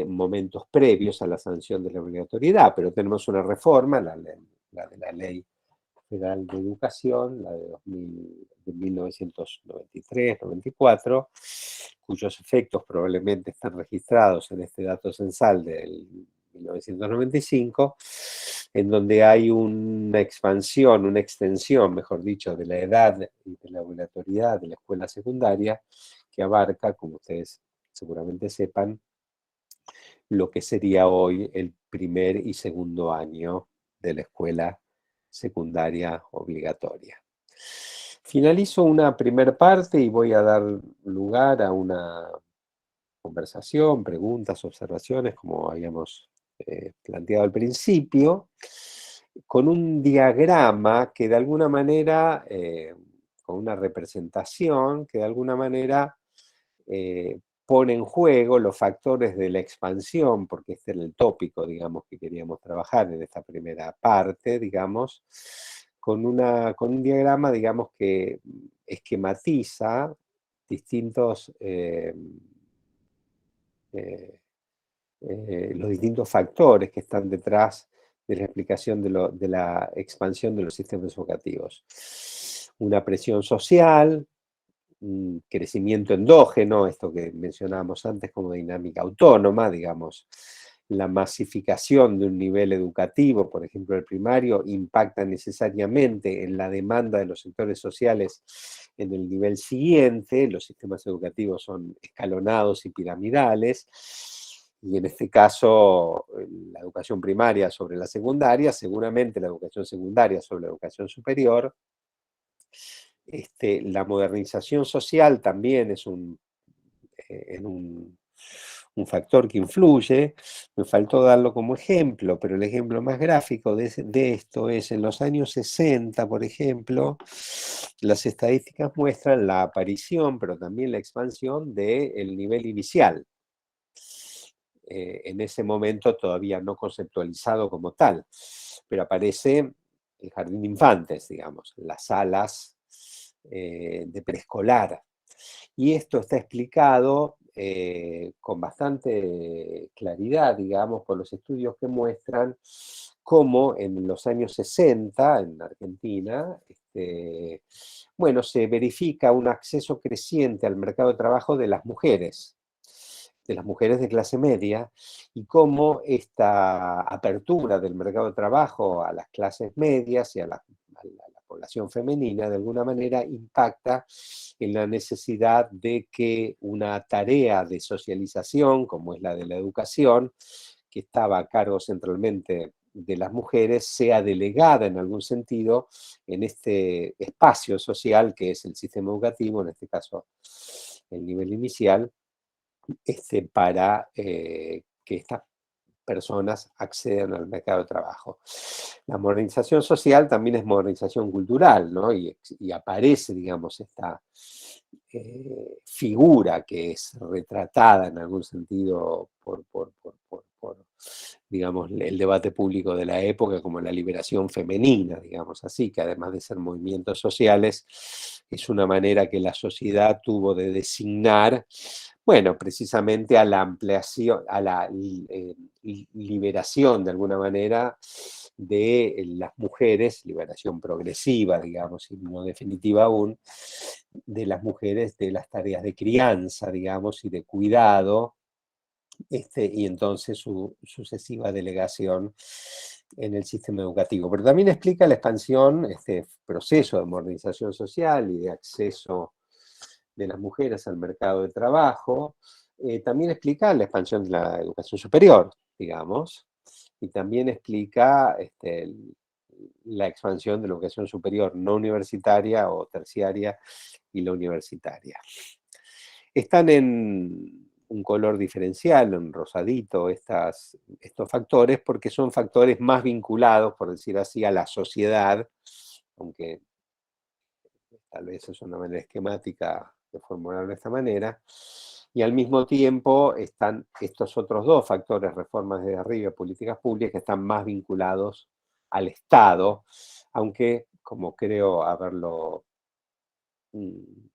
momentos previos a la sanción de la obligatoriedad, pero tenemos una reforma, la de la Ley Federal de Educación, la de 1993-94, cuyos efectos probablemente están registrados en este dato censal del 1995, en donde hay una expansión, una extensión, mejor dicho, de la edad y de la obligatoriedad de la escuela secundaria, que abarca, como ustedes seguramente sepan, lo que sería hoy el primer y segundo año de la escuela secundaria obligatoria. Finalizo una primer parte y voy a dar lugar a una conversación, preguntas, observaciones, como habíamos planteado al principio, con un diagrama que de alguna manera, con una representación que de alguna manera pone en juego los factores de la expansión, porque este era el tópico, digamos, que queríamos trabajar en esta primera parte, digamos, con un diagrama, digamos, que esquematiza distintos, eh, los distintos factores que están detrás de la explicación de la expansión de los sistemas educativos. Una presión social, un crecimiento endógeno, esto que mencionábamos antes como dinámica autónoma, digamos, la masificación de un nivel educativo, por ejemplo el primario, impacta necesariamente en la demanda de los sectores sociales en el nivel siguiente. Los sistemas educativos son escalonados y piramidales, y en este caso la educación primaria sobre la secundaria, seguramente la educación secundaria sobre la educación superior. La modernización social también es un factor que influye. Me faltó darlo como ejemplo, pero el ejemplo más gráfico de esto es en los años 60, por ejemplo, las estadísticas muestran la aparición, pero también la expansión del nivel inicial. En ese momento todavía no conceptualizado como tal, pero aparece el jardín de infantes, digamos, las salas de preescolar. Y esto está explicado con bastante claridad, digamos, por los estudios que muestran cómo en los años 60, en Argentina, bueno, se verifica un acceso creciente al mercado de trabajo de las mujeres de clase media, y cómo esta apertura del mercado de trabajo a las clases medias y a la población femenina de alguna manera impacta en la necesidad de que una tarea de socialización, como es la de la educación, que estaba a cargo centralmente de las mujeres, sea delegada en algún sentido en este espacio social que es el sistema educativo, en este caso el nivel inicial, para que estas personas accedan al mercado de trabajo. La modernización social también es modernización cultural, ¿no? Y aparece, digamos, esta figura que es retratada en algún sentido por, digamos, el debate público de la época como la liberación femenina, digamos así, que además de ser movimientos sociales, es una manera que la sociedad tuvo de designar, bueno, precisamente a la ampliación, a la liberación de alguna manera de las mujeres, liberación progresiva, digamos, y no definitiva aún, de las mujeres de las tareas de crianza, digamos, y de cuidado, y entonces su sucesiva delegación en el sistema educativo. Pero también explica la expansión, este proceso de modernización social y de acceso de las mujeres al mercado de trabajo. También explica la expansión de la educación superior, digamos, y también explica la expansión de la educación superior no universitaria o terciaria y la universitaria. Están en un color diferencial, en rosadito, estos factores, porque son factores más vinculados, por decir así, a la sociedad, aunque tal vez es una manera esquemática de formularlo de esta manera, y al mismo tiempo están estos otros dos factores, reformas de arriba, políticas públicas, que están más vinculados al Estado, aunque, como creo haberlo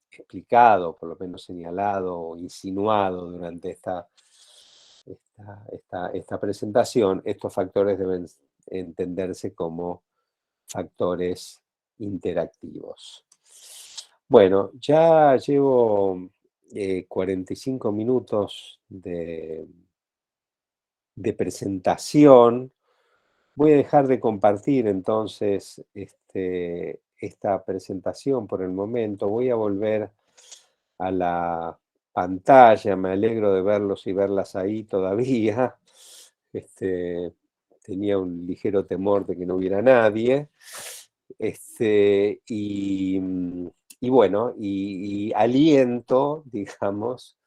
explicado, por lo menos señalado o insinuado durante esta presentación, estos factores deben entenderse como factores interactivos. Bueno, ya llevo 45 minutos de presentación. Voy a dejar de compartir entonces esta presentación por el momento. Voy a volver a la pantalla. Me alegro de verlos y verlas ahí todavía. Tenía un ligero temor de que no hubiera nadie. Y y bueno, y aliento, digamos,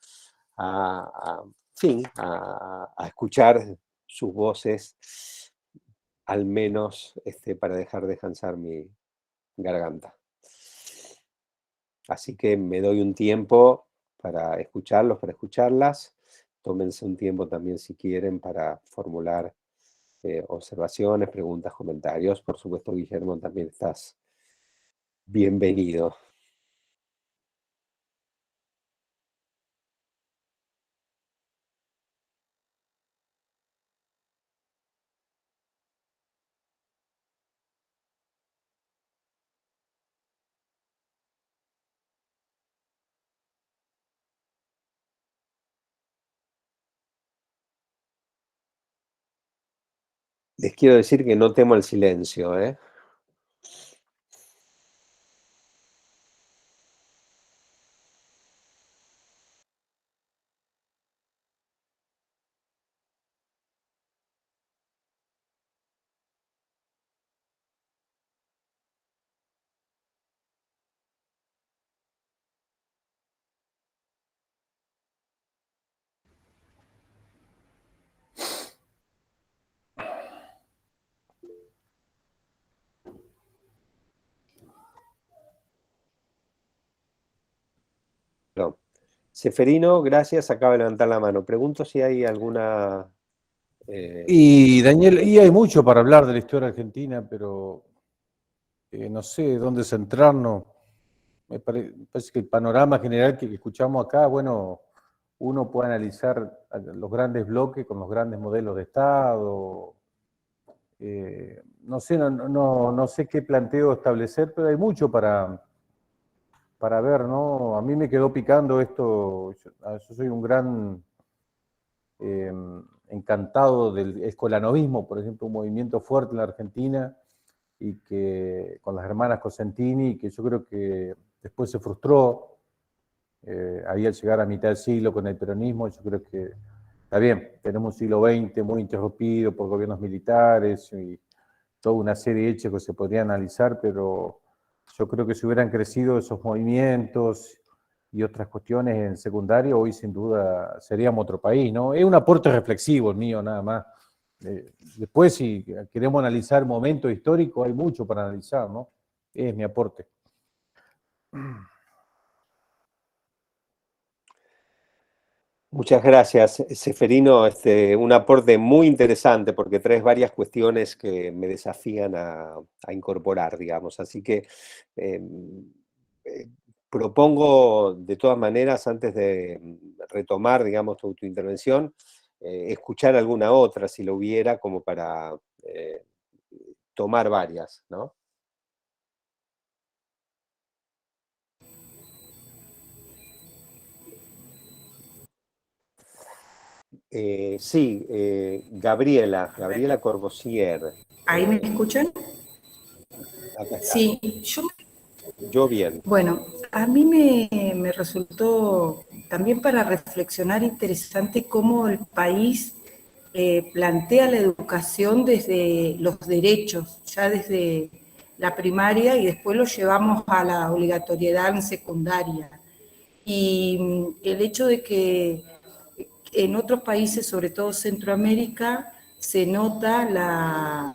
fin, a escuchar sus voces, al menos para dejar descansar mi garganta. Así que me doy un tiempo para escucharlos, para escucharlas. Tómense un tiempo también si quieren para formular observaciones, preguntas, comentarios. Por supuesto, Guillermo, también estás bienvenido. Les quiero decir que no temo el silencio, ¿eh? No. Seferino, gracias, acaba de levantar la mano. Pregunto si hay alguna... Y Daniel, y hay mucho para hablar de la historia argentina, pero no sé dónde centrarnos. Me parece que el panorama general que escuchamos acá, bueno, uno puede analizar los grandes bloques con los grandes modelos de Estado. No sé, no sé qué planteo establecer, pero hay mucho para ver, ¿no? A mí me quedó picando esto. Yo soy un gran eh, encantado del escolanovismo, por ejemplo, un movimiento fuerte en la Argentina y que con las hermanas Cosentini, que yo creo que después se frustró ahí al llegar a mitad del siglo con el peronismo. Yo creo que está bien, tenemos un siglo XX muy interrumpido por gobiernos militares y toda una serie de hechos que se podría analizar, pero yo creo que si hubieran crecido esos movimientos y otras cuestiones en secundario, hoy sin duda seríamos otro país, ¿no? Es un aporte reflexivo el mío, nada más. Después, si queremos analizar momentos históricos, hay mucho para analizar, ¿no? Es mi aporte. Muchas gracias, Seferino. Un aporte muy interesante porque traes varias cuestiones que me desafían a incorporar, digamos. Así que eh, eh, propongo, de todas maneras, antes de retomar, digamos, tu intervención, escuchar alguna otra, si lo hubiera, como para tomar varias, ¿no? Sí, Gabriela Corbosier. ¿Ahí me escuchan? Acá está. Sí, Yo bien. bueno, a mí me resultó también para reflexionar interesante cómo el país plantea la educación desde los derechos, ya desde la primaria y después lo llevamos a la obligatoriedad en secundaria. Y el hecho de que en otros países, sobre todo Centroamérica, se nota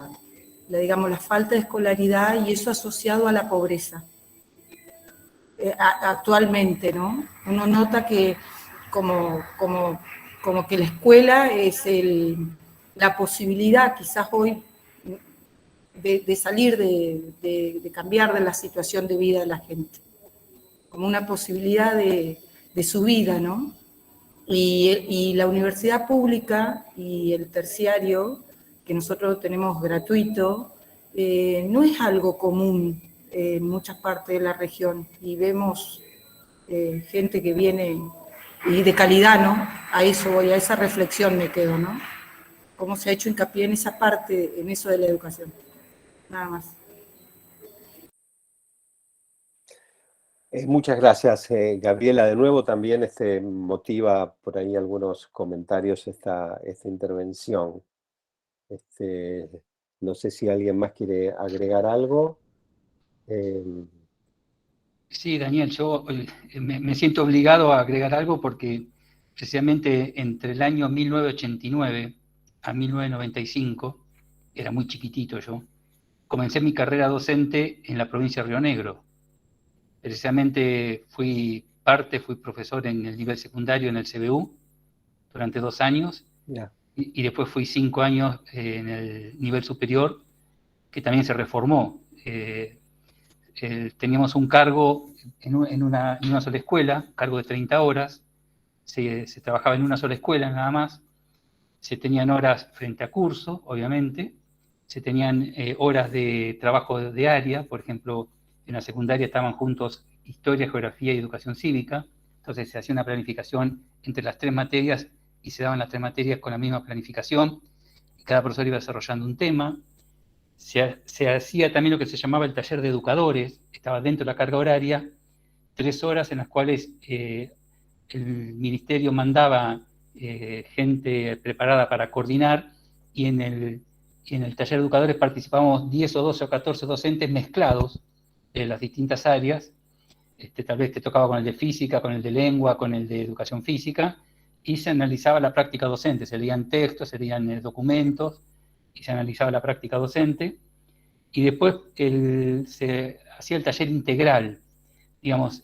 digamos, la falta de escolaridad y eso asociado a la pobreza. Actualmente, ¿no? Uno nota que como que la escuela es la posibilidad quizás hoy de salir, de cambiar de la situación de vida de la gente, como una posibilidad de su vida, ¿no? Y la universidad pública y el terciario, que nosotros tenemos gratuito, no es algo común en muchas partes de la región. Y vemos gente que viene y de calidad, ¿no? A eso voy, a esa reflexión me quedo, ¿no? Cómo se ha hecho hincapié en esa parte, en eso de la educación. Nada más. Muchas gracias, Gabriela. De nuevo también motiva por ahí algunos comentarios esta intervención. No sé si alguien más quiere agregar algo. Sí, Daniel, yo me siento obligado a agregar algo porque precisamente entre el año 1989 a 1995, era muy chiquitito yo, comencé mi carrera docente en la provincia de Río Negro. Precisamente fui profesor en el nivel secundario en el CBU durante 2 años Ya. y después fui 5 años en el nivel superior, que también se reformó. Teníamos un cargo en una sola escuela, cargo de 30 horas, se trabajaba en una sola escuela nada más, se tenían horas frente a curso, obviamente, se tenían horas de trabajo de área, por ejemplo, en la secundaria estaban juntos historia, geografía y educación cívica, entonces se hacía una planificación entre las 3 materias y se daban las 3 materias con la misma planificación, y cada profesor iba desarrollando un tema. Se hacía también lo que se llamaba el taller de educadores, estaba dentro de la carga horaria, 3 horas en las cuales el ministerio mandaba gente preparada para coordinar y en el taller de educadores participábamos 10 o 12 o 14 docentes mezclados de las distintas áreas. Tal vez te tocaba con el de física, con el de lengua, con el de educación física, y se analizaba la práctica docente, se leían textos, se leían documentos, y se analizaba la práctica docente, y después se hacía el taller integral, digamos,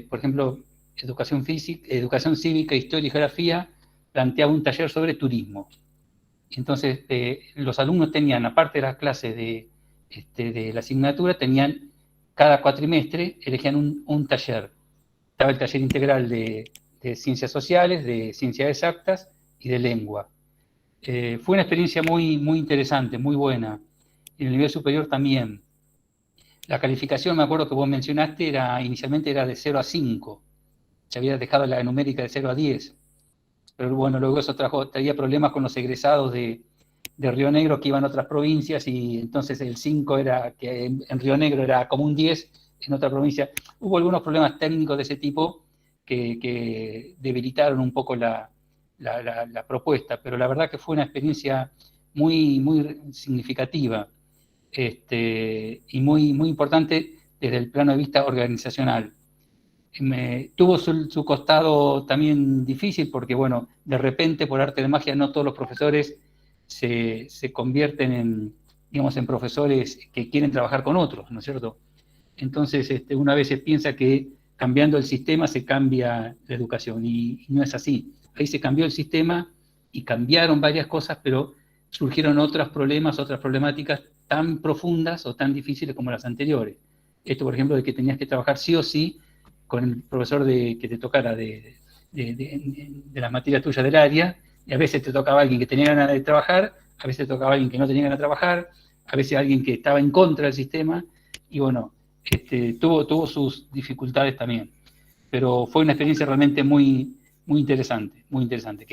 por ejemplo, educación cívica, historia y geografía, planteaba un taller sobre turismo. Entonces, los alumnos tenían, aparte de las clases de la asignatura, tenían cada cuatrimestre, elegían un taller. Estaba el taller integral de ciencias sociales, de ciencias exactas y de lengua. Fue una experiencia muy, muy interesante, muy buena. En el nivel superior también. La calificación, me acuerdo que vos mencionaste, inicialmente era de 0 a 5. Se había dejado la numérica de 0 a 10. Pero bueno, luego eso traía problemas con los egresados de Río Negro que iban a otras provincias y entonces el 5 era, que en Río Negro era como un 10 en otra provincia. Hubo algunos problemas técnicos de ese tipo que debilitaron un poco la propuesta, pero la verdad que fue una experiencia muy, muy significativa y muy, muy importante desde el plano de vista organizacional. Tuvo su costado también difícil porque, bueno, de repente, por arte de magia, no todos los profesores se convierten digamos, en profesores que quieren trabajar con otros, ¿no es cierto? Entonces, una vez se piensa que cambiando el sistema se cambia la educación y no es así. Ahí se cambió el sistema y cambiaron varias cosas, pero surgieron otros problemas, otras problemáticas tan profundas o tan difíciles como las anteriores. Esto, por ejemplo, de que tenías que trabajar sí o sí con el profesor que te tocara de las materias tuyas del área, y a veces te tocaba alguien que tenía ganas de trabajar, a veces te tocaba alguien que no tenía ganas de trabajar, a veces alguien que estaba en contra del sistema, y bueno, tuvo sus dificultades también. Pero fue una experiencia realmente muy, muy interesante, muy interesante.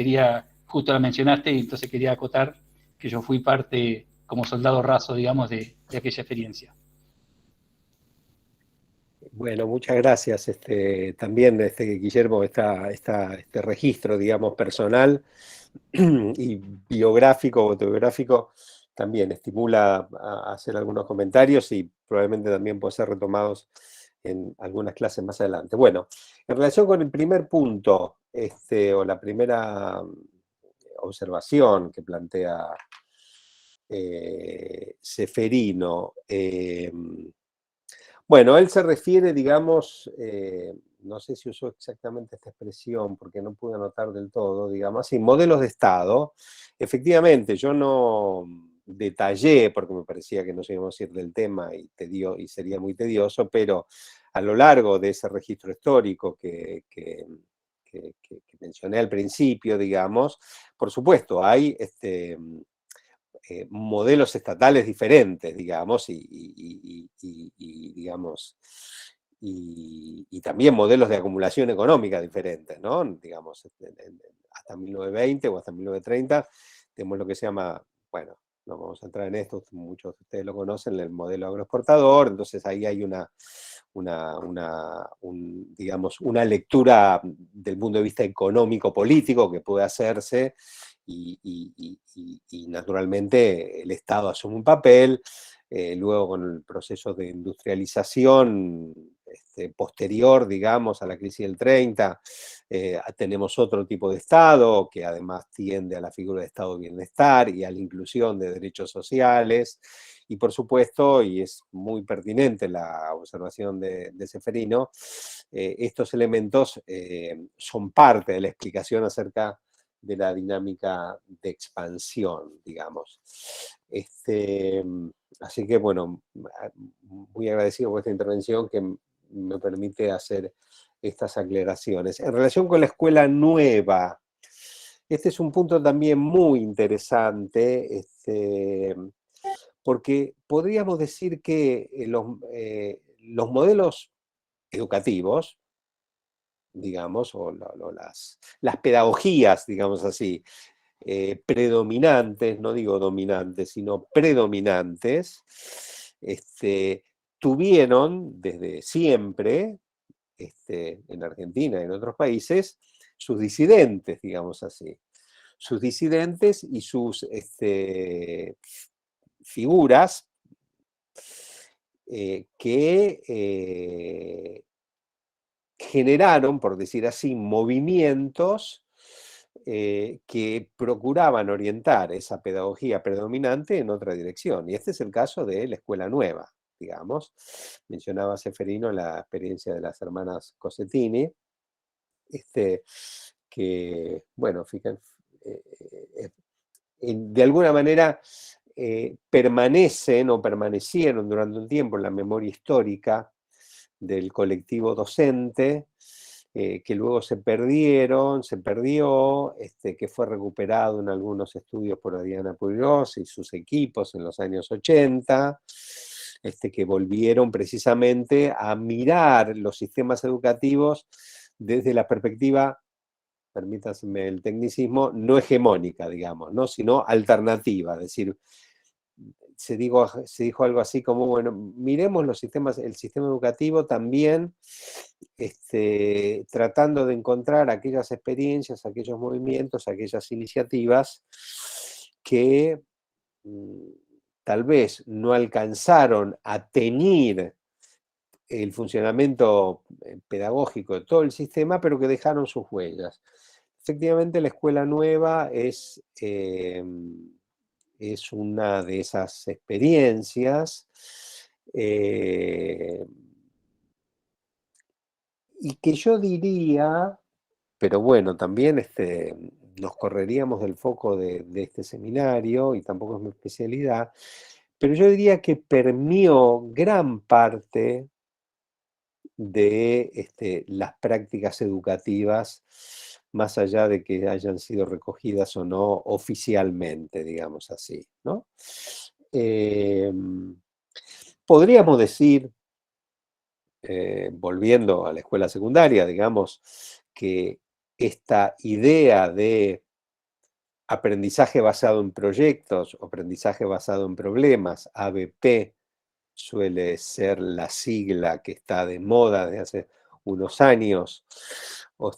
Justo la mencionaste, y entonces quería acotar que yo fui parte, como soldado raso, digamos, de aquella experiencia. Bueno, muchas gracias. También, Guillermo, este registro, digamos, personal y biográfico, autobiográfico, también estimula a hacer algunos comentarios y probablemente también pueden ser retomados en algunas clases más adelante. Bueno, en relación con el primer punto, o la primera observación que plantea Ceferino, bueno, él se refiere, digamos, no sé si usó exactamente esta expresión porque no pude anotar del todo, digamos, así, modelos de Estado. Efectivamente, yo no detallé porque me parecía que nos íbamos a ir del tema y sería muy tedioso, pero a lo largo de ese registro histórico que mencioné al principio, digamos, por supuesto, hay modelos estatales diferentes, digamos, digamos, y también modelos de acumulación económica diferentes, ¿no? Digamos, hasta 1920 o hasta 1930 tenemos lo que se llama, bueno, no vamos a entrar en esto, muchos de ustedes lo conocen, el modelo agroexportador, entonces ahí hay digamos, una lectura del punto de vista económico-político que puede hacerse y naturalmente el Estado asume un papel, luego con el proceso de industrialización posterior, digamos, a la crisis del 30, tenemos otro tipo de Estado que además tiende a la figura de Estado de bienestar y a la inclusión de derechos sociales. Y por supuesto, y es muy pertinente la observación de Ceferino, estos elementos son parte de la explicación acerca de la dinámica de expansión, digamos. Así que, bueno, muy agradecido por esta intervención que me permite hacer estas aclaraciones. En relación con la escuela nueva, este es un punto también muy interesante, porque podríamos decir que los modelos educativos, digamos, o las pedagogías, digamos así, predominantes, no digo dominantes, sino predominantes, tuvieron desde siempre, en Argentina y en otros países, sus disidentes, digamos así. Sus disidentes y sus figuras que generaron, por decir así, movimientos que procuraban orientar esa pedagogía predominante en otra dirección. Y este es el caso de la escuela nueva, digamos. Mencionaba Ceferino la experiencia de las hermanas Cossettini, que, bueno, fíjense, de alguna manera permanecen o permanecieron durante un tiempo en la memoria histórica del colectivo docente, que luego se perdió, que fue recuperado en algunos estudios por Adriana Puigros y sus equipos en los años 80, que volvieron precisamente a mirar los sistemas educativos desde la perspectiva, permítaseme el tecnicismo, no hegemónica, digamos, ¿no? Sino alternativa, es decir, se dijo algo así como, bueno, miremos los sistemas, el sistema educativo también, tratando de encontrar aquellas experiencias, aquellos movimientos, aquellas iniciativas que tal vez no alcanzaron a teñir el funcionamiento pedagógico de todo el sistema, pero que dejaron sus huellas. Efectivamente, la escuela nueva es una de esas experiencias y que yo diría, pero bueno, también nos correríamos del foco de este seminario y tampoco es mi especialidad, pero yo diría que permeó gran parte de las prácticas educativas, más allá de que hayan sido recogidas o no oficialmente, digamos así, ¿no? Podríamos decir, volviendo a la escuela secundaria, digamos, que esta idea de aprendizaje basado en proyectos o aprendizaje basado en problemas, ABP, suele ser la sigla que está de moda desde hace unos años, o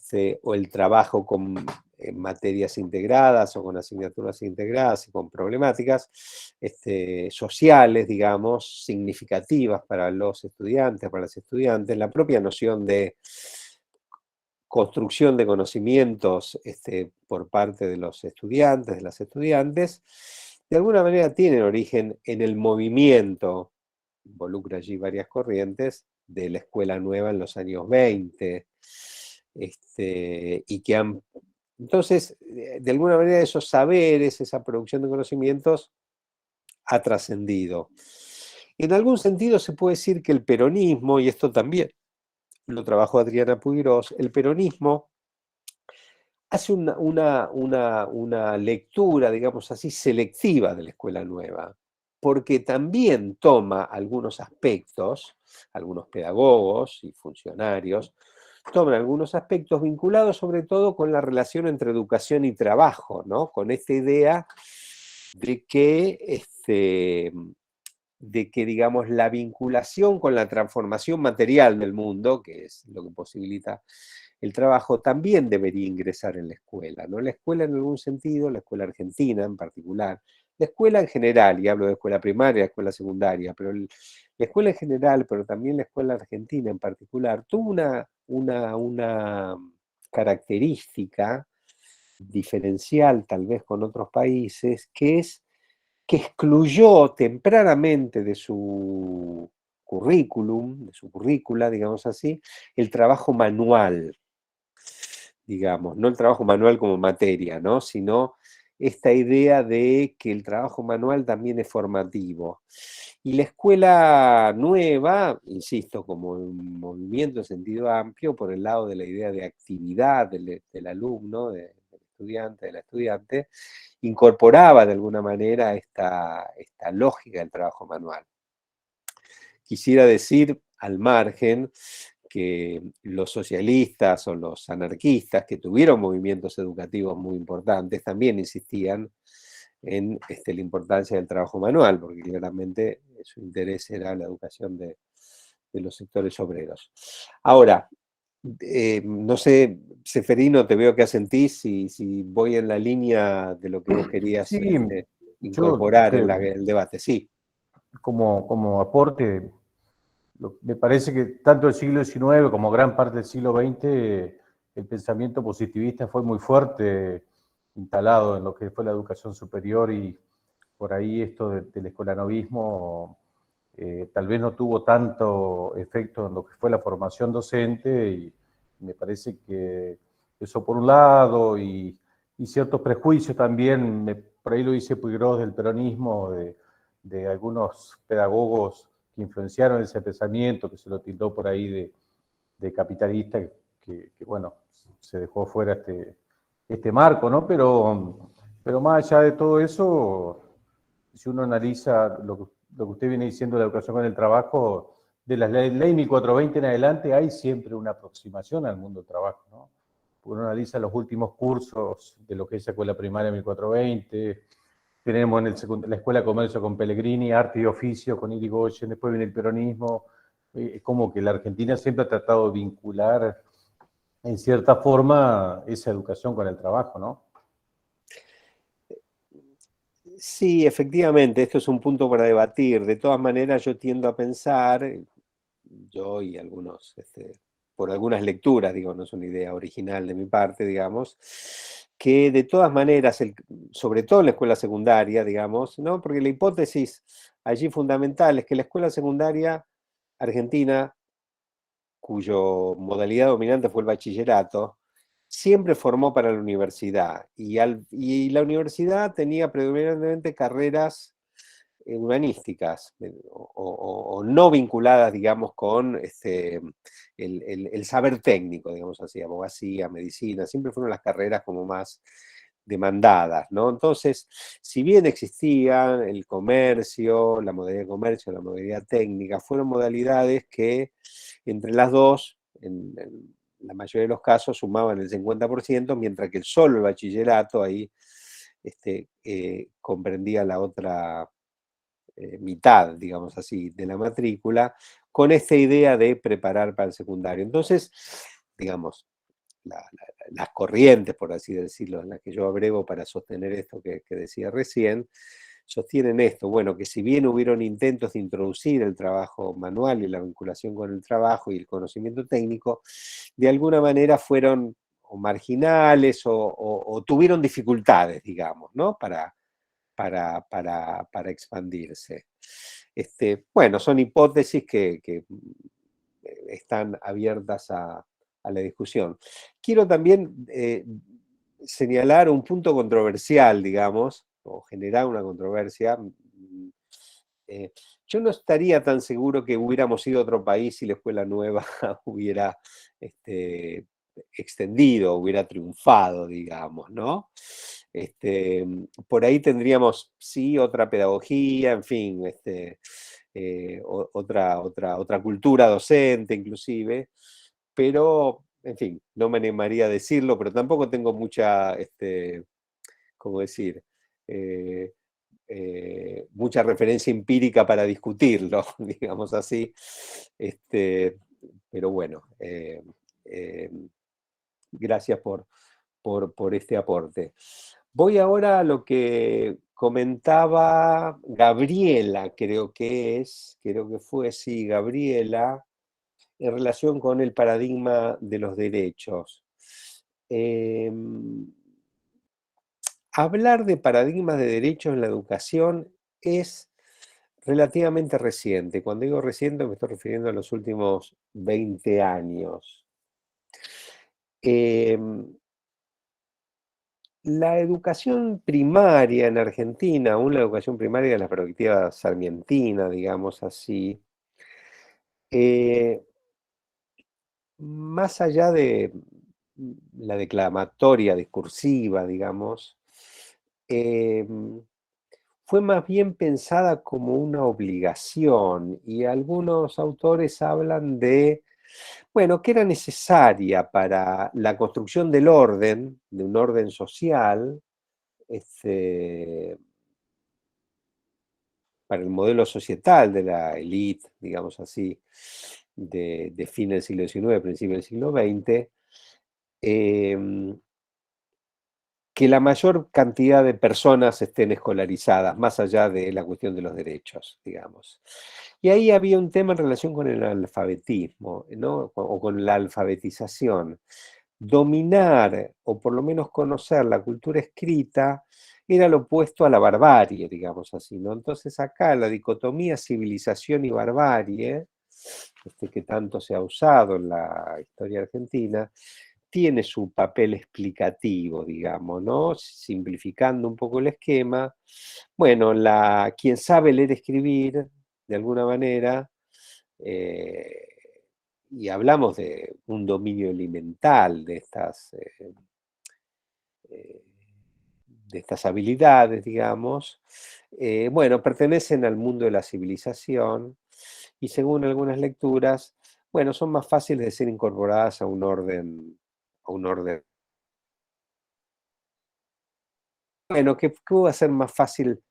el trabajo con materias integradas o con asignaturas integradas y con problemáticas sociales, digamos, significativas para los estudiantes, para las estudiantes, la propia noción de construcción de conocimientos por parte de los estudiantes, de las estudiantes, de alguna manera tienen origen en el movimiento, involucra allí varias corrientes, de la escuela nueva en los años 20, y que han... Entonces, de alguna manera esos saberes, esa producción de conocimientos, ha trascendido. En algún sentido se puede decir que el peronismo, y esto también lo trabajó Adriana Puigros, el peronismo hace una lectura, digamos así, selectiva de la escuela nueva, porque también toma algunos aspectos, algunos pedagogos y funcionarios, toman algunos aspectos vinculados sobre todo con la relación entre educación y trabajo, ¿no? Con esta idea de que, digamos, la vinculación con la transformación material del mundo, que es lo que posibilita el trabajo, también debería ingresar en la escuela, ¿no? La escuela en algún sentido, la escuela argentina en particular, la escuela en general, y hablo de escuela primaria, escuela secundaria, pero la escuela en general, pero también la escuela argentina en particular, tuvo una característica diferencial tal vez con otros países, que es que excluyó tempranamente de su currículum, de su currícula, digamos así, el trabajo manual, digamos, no el trabajo manual como materia, ¿no? Sino esta idea de que el trabajo manual también es formativo. Y la escuela nueva, insisto, como un movimiento en sentido amplio, por el lado de la idea de actividad del alumno, del estudiante, de la estudiante, incorporaba de alguna manera esta lógica del trabajo manual. Quisiera decir, al margen, que los socialistas o los anarquistas, que tuvieron movimientos educativos muy importantes, también insistían en la importancia del trabajo manual, porque claramente su interés era la educación de los sectores obreros. Ahora, no sé, Seferino, te veo que asentís, si voy en la línea de lo que vos querías Sí, yo incorporar en el debate. Sí. como aporte, me parece que tanto el siglo XIX como gran parte del siglo XX, el pensamiento positivista fue muy fuerte instalado en lo que fue la educación superior, y por ahí esto del escolanovismo tal vez no tuvo tanto efecto en lo que fue la formación docente, y me parece que eso por un lado, y ciertos prejuicios también, por ahí lo dice Puigros del peronismo, de algunos pedagogos que influenciaron ese pensamiento, que se lo tildó por ahí de capitalista, que bueno, se dejó fuera este marco, ¿no? Pero más allá de todo eso, si uno analiza lo que usted viene diciendo de la educación con el trabajo, de la ley 1420 en adelante, hay siempre una aproximación al mundo del trabajo, ¿no? Uno analiza los últimos cursos de lo que es la escuela primaria 1420, tenemos en la Escuela de Comercio con Pellegrini, Arte y Oficio con Irigoyen, después viene el peronismo. Es como que la Argentina siempre ha tratado de vincular en cierta forma esa educación con el trabajo, ¿no? Sí, efectivamente, esto es un punto para debatir. De todas maneras, yo tiendo a pensar, yo y algunos, por algunas lecturas, digo, no es una idea original de mi parte, digamos, que de todas maneras, sobre todo en la escuela secundaria, digamos, ¿no? Porque la hipótesis allí fundamental es que la escuela secundaria argentina, cuyo modalidad dominante fue el bachillerato, siempre formó para la universidad. Y la universidad tenía predominantemente carreras humanísticas, o no vinculadas, digamos, con el saber técnico, digamos así, abogacía, medicina, siempre fueron las carreras como más demandadas, ¿no? Entonces, si bien existían el comercio, la modalidad de comercio, la modalidad técnica, fueron modalidades que entre las dos, en la mayoría de los casos, sumaban el 50%, mientras que solo el bachillerato ahí comprendía la otra mitad, digamos así, de la matrícula, con esta idea de preparar para el secundario. Entonces, digamos, las corrientes, por así decirlo, en las que yo abrego para sostener esto que decía recién, sostienen esto, bueno, que si bien hubieron intentos de introducir el trabajo manual y la vinculación con el trabajo y el conocimiento técnico, de alguna manera fueron o marginales o tuvieron dificultades, digamos, ¿no? Para expandirse. Bueno, son hipótesis que están abiertas a la discusión. Quiero también señalar un punto controversial, digamos, o generar una controversia. Yo no estaría tan seguro que hubiéramos ido a otro país si la escuela nueva hubiera extendido, hubiera triunfado, digamos, ¿no? Por ahí tendríamos, sí, otra pedagogía, en fin, otra cultura docente inclusive, pero, en fin, no me animaría a decirlo, pero tampoco tengo mucha, ¿cómo decir? Eh, mucha referencia empírica para discutirlo, digamos así. Pero bueno, gracias por este aporte. Voy ahora a lo que comentaba Gabriela, creo que fue, sí, Gabriela, en relación con el paradigma de los derechos. Hablar de paradigmas de derechos en la educación es relativamente reciente. Cuando digo reciente me estoy refiriendo a los últimos 20 años. La educación primaria en Argentina, aún la educación primaria de la perspectiva sarmientina, digamos así, más allá de la declamatoria discursiva, digamos, fue más bien pensada como una obligación, y algunos autores hablan de, bueno, que era necesaria para la construcción del orden, de un orden social, para el modelo societal de la élite, digamos así, de fin del siglo XIX, principio del siglo XX, que la mayor cantidad de personas estén escolarizadas, más allá de la cuestión de los derechos, digamos. Y ahí había un tema en relación con el alfabetismo, ¿no? O con la alfabetización. Dominar, o por lo menos conocer la cultura escrita, era lo opuesto a la barbarie, digamos así, ¿no? Entonces acá la dicotomía civilización y barbarie, que tanto se ha usado en la historia argentina, tiene su papel explicativo, digamos, ¿no? Simplificando un poco el esquema. Bueno, quien sabe leer y escribir, de alguna manera, y hablamos de un dominio elemental de estas habilidades, digamos, bueno, pertenecen al mundo de la civilización y según algunas lecturas, bueno, son más fáciles de ser incorporadas a un orden. Bueno, que va a ser más fácil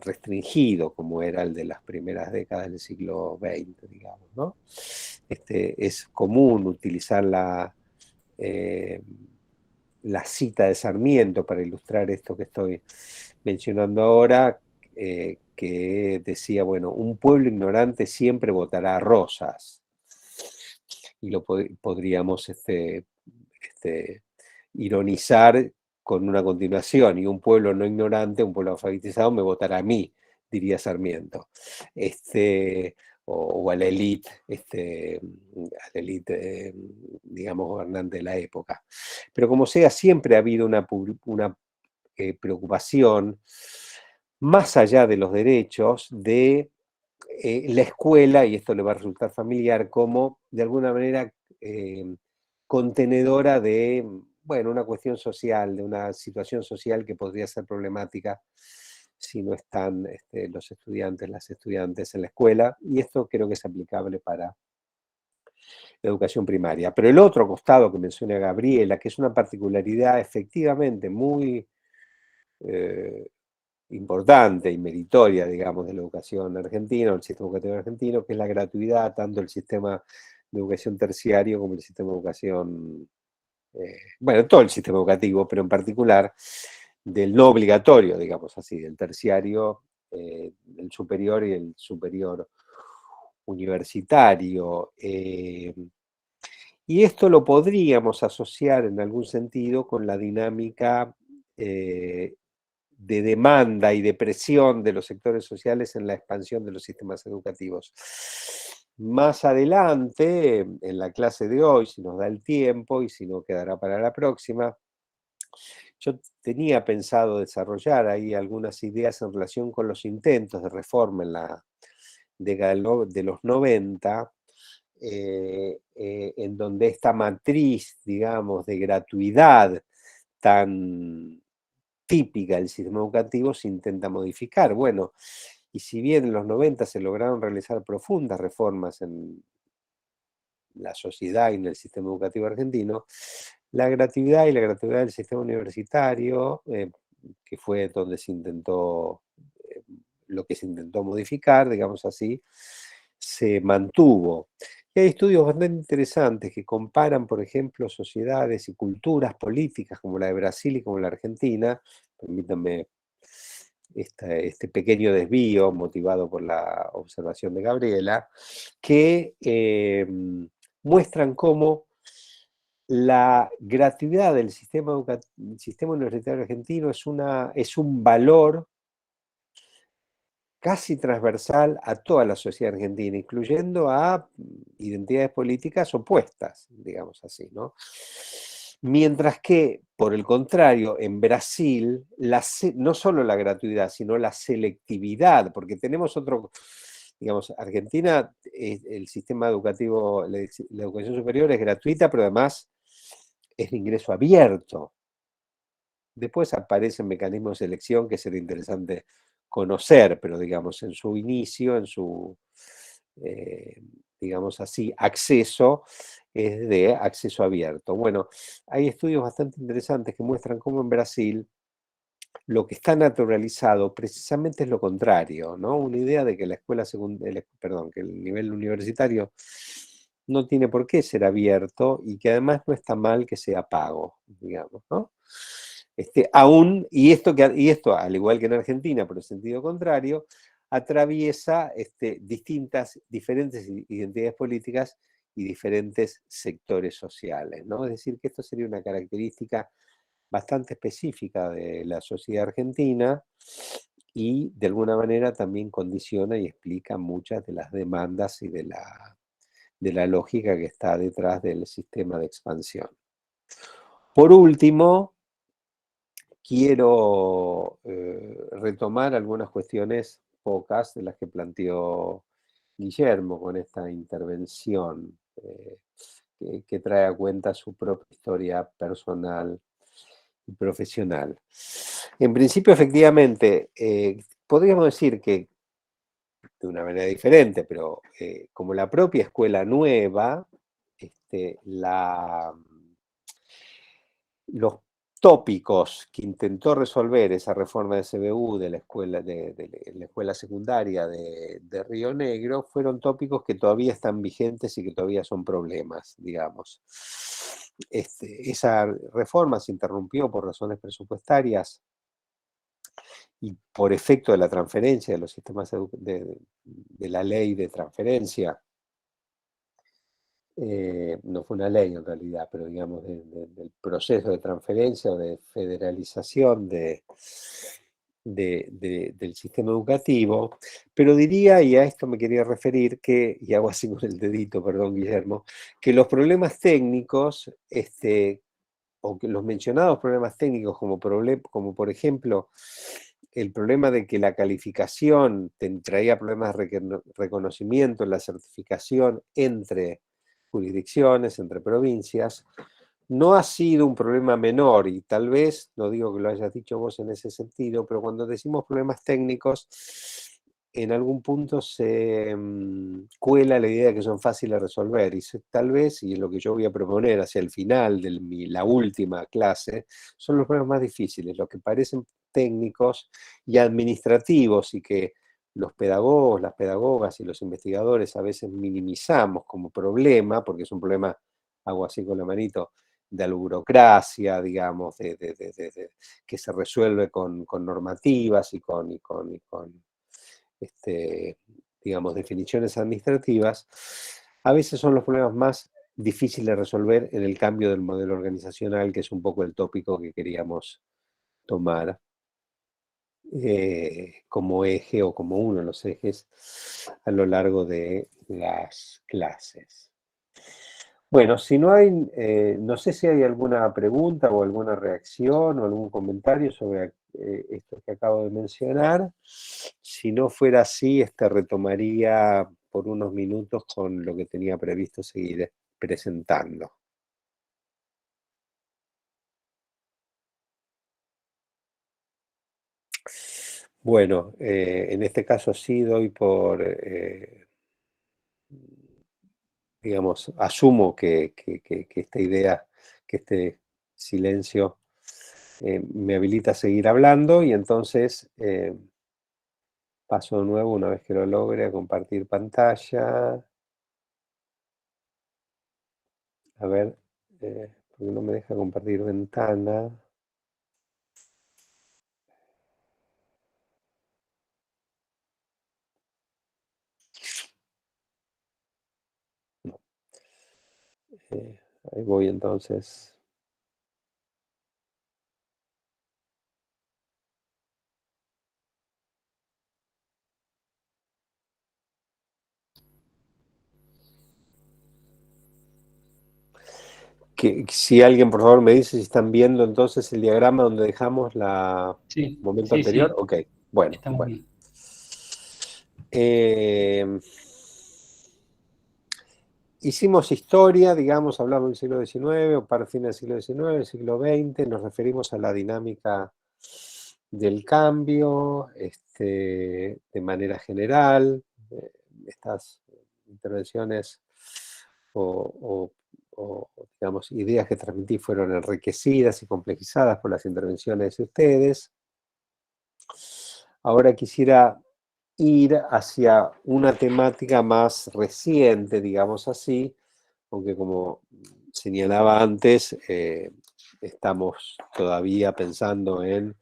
restringido, como era el de las primeras décadas del siglo XX, digamos, ¿no? Es común utilizar la cita de Sarmiento para ilustrar esto que estoy mencionando ahora, que decía, bueno, un pueblo ignorante siempre votará rosas. Y lo podríamos ironizar con una continuación, y un pueblo no ignorante, un pueblo alfabetizado me votará a mí, diría Sarmiento. O a la élite, digamos, gobernante de la época. Pero como sea, siempre ha habido una preocupación, más allá de los derechos, de la escuela, y esto le va a resultar familiar, como de alguna manera contenedora de, bueno, una cuestión social, de una situación social que podría ser problemática si no están los estudiantes, las estudiantes en la escuela, y esto creo que es aplicable para la educación primaria. Pero el otro costado que menciona Gabriela, que es una particularidad efectivamente muy importante y meritoria, digamos, de la educación argentina, o el sistema educativo argentino, que es la gratuidad, tanto el sistema de educación terciario como el sistema de educación, bueno, todo el sistema educativo, pero en particular del no obligatorio, digamos así, del terciario, el superior y el superior universitario. Y esto lo podríamos asociar en algún sentido con la dinámica de demanda y de presión de los sectores sociales en la expansión de los sistemas educativos. Más adelante, en la clase de hoy, si nos da el tiempo y si no quedará para la próxima, yo tenía pensado desarrollar ahí algunas ideas en relación con los intentos de reforma en la década de los 90, en donde esta matriz, digamos, de gratuidad tan típica del sistema educativo se intenta modificar. Bueno, y si bien en los 90 se lograron realizar profundas reformas en la sociedad y en el sistema educativo argentino, la gratuidad del sistema universitario, que fue donde se intentó, lo que se intentó modificar, digamos así, se mantuvo. Y hay estudios bastante interesantes que comparan, por ejemplo, sociedades y culturas políticas como la de Brasil y como la Argentina. Permítanme este pequeño desvío motivado por la observación de Gabriela, que muestran cómo la gratuidad del sistema universitario argentino es un valor casi transversal a toda la sociedad argentina, incluyendo a identidades políticas opuestas, digamos así, ¿no? Mientras que, por el contrario, en Brasil, no solo la gratuidad, sino la selectividad, porque tenemos otro, digamos, Argentina, el sistema educativo, la educación superior es gratuita, pero además es de ingreso abierto. Después aparecen mecanismos de selección que sería interesante conocer, pero digamos, en su inicio, en su, digamos así, acceso, es de acceso abierto. Bueno, hay estudios bastante interesantes que muestran cómo en Brasil lo que está naturalizado precisamente es lo contrario, ¿no? Una idea de que la escuela que el nivel universitario no tiene por qué ser abierto y que además no está mal que sea pago, digamos, ¿no? Y esto, al igual que en Argentina, pero en sentido contrario, atraviesa diferentes identidades políticas y diferentes sectores sociales, ¿no? Es decir, que esto sería una característica bastante específica de la sociedad argentina y de alguna manera también condiciona y explica muchas de las demandas y de la lógica que está detrás del sistema de expansión. Por último, quiero retomar algunas cuestiones pocas de las que planteó Guillermo con esta intervención que trae a cuenta su propia historia personal y profesional. En principio, efectivamente, podríamos decir que de una manera diferente, pero como la propia escuela nueva, los tópicos que intentó resolver esa reforma de CBU de la escuela, de la escuela secundaria de Río Negro fueron tópicos que todavía están vigentes y que todavía son problemas, digamos. Esa reforma se interrumpió por razones presupuestarias y por efecto de la transferencia de los sistemas de la ley de transferencia. No fue una ley en realidad, pero digamos del proceso de transferencia o de federalización del sistema educativo, pero diría, y a esto me quería referir, y hago así con el dedito, perdón Guillermo, que los problemas técnicos, o que los mencionados problemas técnicos como por ejemplo el problema de que la calificación traía problemas de reconocimiento en la certificación entre jurisdicciones, entre provincias, no ha sido un problema menor, y tal vez, no digo que lo hayas dicho vos en ese sentido, pero cuando decimos problemas técnicos, en algún punto se cuela la idea de que son fáciles de resolver, y tal vez, y es lo que yo voy a proponer hacia el final de la última clase, son los problemas más difíciles, los que parecen técnicos y administrativos, y que los pedagogos, las pedagogas y los investigadores a veces minimizamos como problema, porque es un problema, hago así con la manito, de la burocracia, digamos, que se resuelve con normativas y con digamos, definiciones administrativas, a veces son los problemas más difíciles de resolver en el cambio del modelo organizacional, que es un poco el tópico que queríamos tomar como eje o como uno de los ejes a lo largo de las clases. Bueno, si no hay, no sé si hay alguna pregunta o alguna reacción o algún comentario sobre esto que acabo de mencionar. Si no fuera así, retomaría por unos minutos con lo que tenía previsto seguir presentando. Bueno, en este caso sí doy por, digamos, asumo que esta idea, que este silencio me habilita a seguir hablando, y entonces Paso de nuevo una vez que lo logre a compartir pantalla. A ver, porque no me deja compartir ventana. No. Ahí voy entonces. Que, si alguien por favor me dice si están viendo entonces el diagrama donde dejamos el Sí, momento sí, anterior. sí, Ok, bueno, estamos bueno. bien. Hicimos historia, digamos, hablamos del siglo XIX o para fines del siglo XIX, el siglo XX, nos referimos a la dinámica del cambio, de manera general. Estas intervenciones o, digamos, ideas que transmití fueron enriquecidas y complejizadas por las intervenciones de ustedes. Ahora quisiera ir hacia una temática más reciente, digamos así, aunque como señalaba antes, estamos todavía pensando en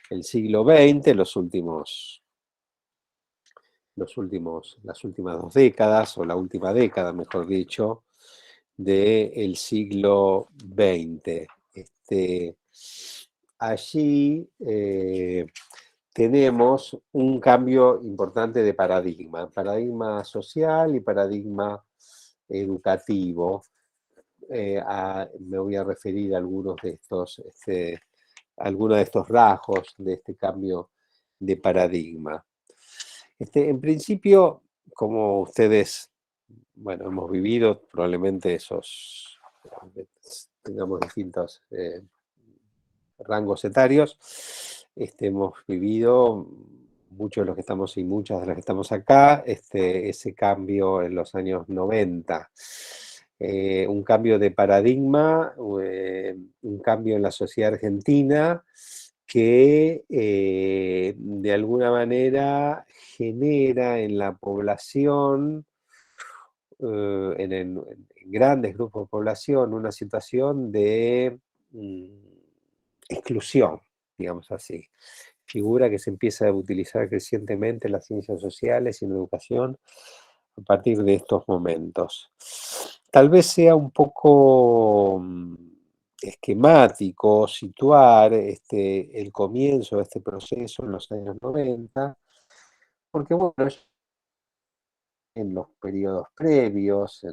el siglo XX, las últimas 2 décadas, o la última década, mejor dicho, del siglo XX. Allí tenemos un cambio importante de paradigma social y paradigma educativo. Me voy a referir a algunos de estos rasgos de este cambio de paradigma. En principio, como ustedes, bueno, hemos vivido probablemente tengamos distintos rangos etarios, hemos vivido, muchos de los que estamos y muchas de las que estamos acá, ese cambio en los años 90. Un cambio de paradigma, un cambio en la sociedad argentina que de alguna manera genera en la población, en grandes grupos de población, una situación de exclusión, digamos así. Figura que se empieza a utilizar crecientemente en las ciencias sociales y en la educación a partir de estos momentos. Tal vez sea un poco esquemático situar el comienzo de este proceso en los años 90, porque bueno, en los periodos previos,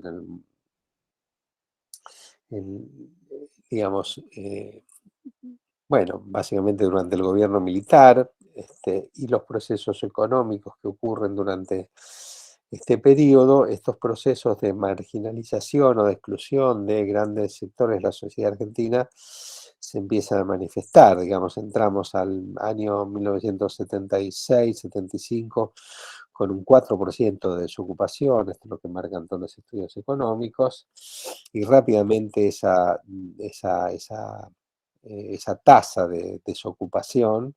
digamos, bueno, básicamente durante el gobierno militar, y los procesos económicos que ocurren durante este periodo, estos procesos de marginalización o de exclusión de grandes sectores de la sociedad argentina se empiezan a manifestar. Digamos, entramos al año 1976-75 con un 4% de desocupación, esto es lo que marcan todos los estudios económicos, y rápidamente esa tasa de desocupación,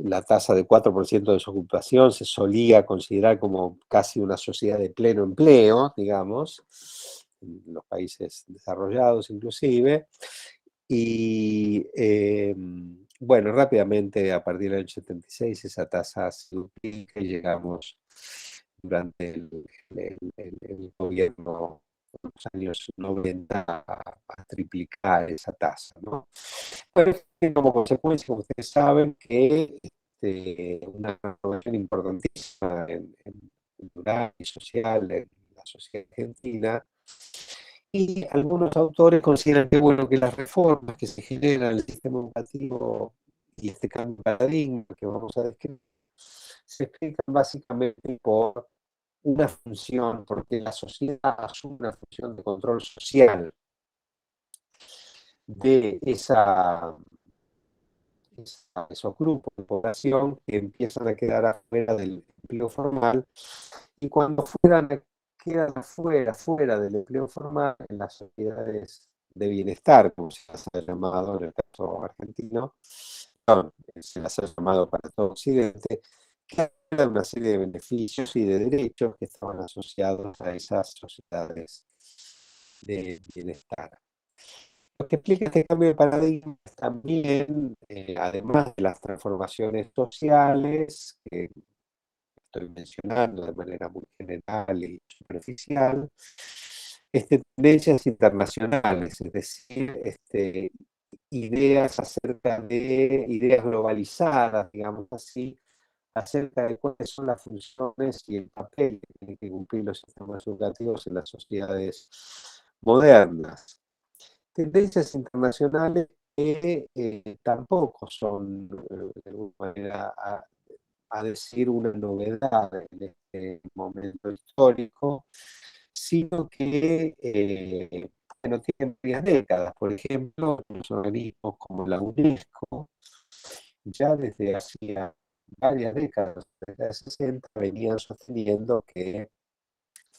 la tasa de 4% de desocupación se solía considerar como casi una sociedad de pleno empleo, digamos, en los países desarrollados inclusive, y bueno, rápidamente a partir del año 76 esa tasa se duplica y llegamos durante el gobierno en los años 90 a triplicar esa tasa, ¿no? Bueno, como consecuencia, como ustedes saben, que una transformación importantísima en cultural y social en la sociedad argentina, y algunos autores consideran que, bueno, que las reformas que se generan en el sistema educativo y este cambio de paradigma que vamos a describir se explican básicamente por una función, porque la sociedad asume una función de control social de esos grupos de población que empiezan a quedar afuera del empleo formal, y cuando quedan fuera del empleo formal en las sociedades de bienestar, como se ha llamado en el caso argentino, se las ha llamado para todo Occidente, que habla de una serie de beneficios y de derechos que estaban asociados a esas sociedades de bienestar. Lo que explica este cambio de paradigma es también, además de las transformaciones sociales que estoy mencionando de manera muy general y superficial, tendencias internacionales, es decir, ideas acerca de ideas globalizadas, digamos así, acerca de cuáles son las funciones y el papel que tienen que cumplir los sistemas educativos en las sociedades modernas. Tendencias internacionales que tampoco son, de alguna manera, a decir una novedad en este momento histórico, sino que no tienen varias décadas. Por ejemplo, los organismos como la UNESCO, ya desde hacía varias décadas, desde los 60, venían sosteniendo que,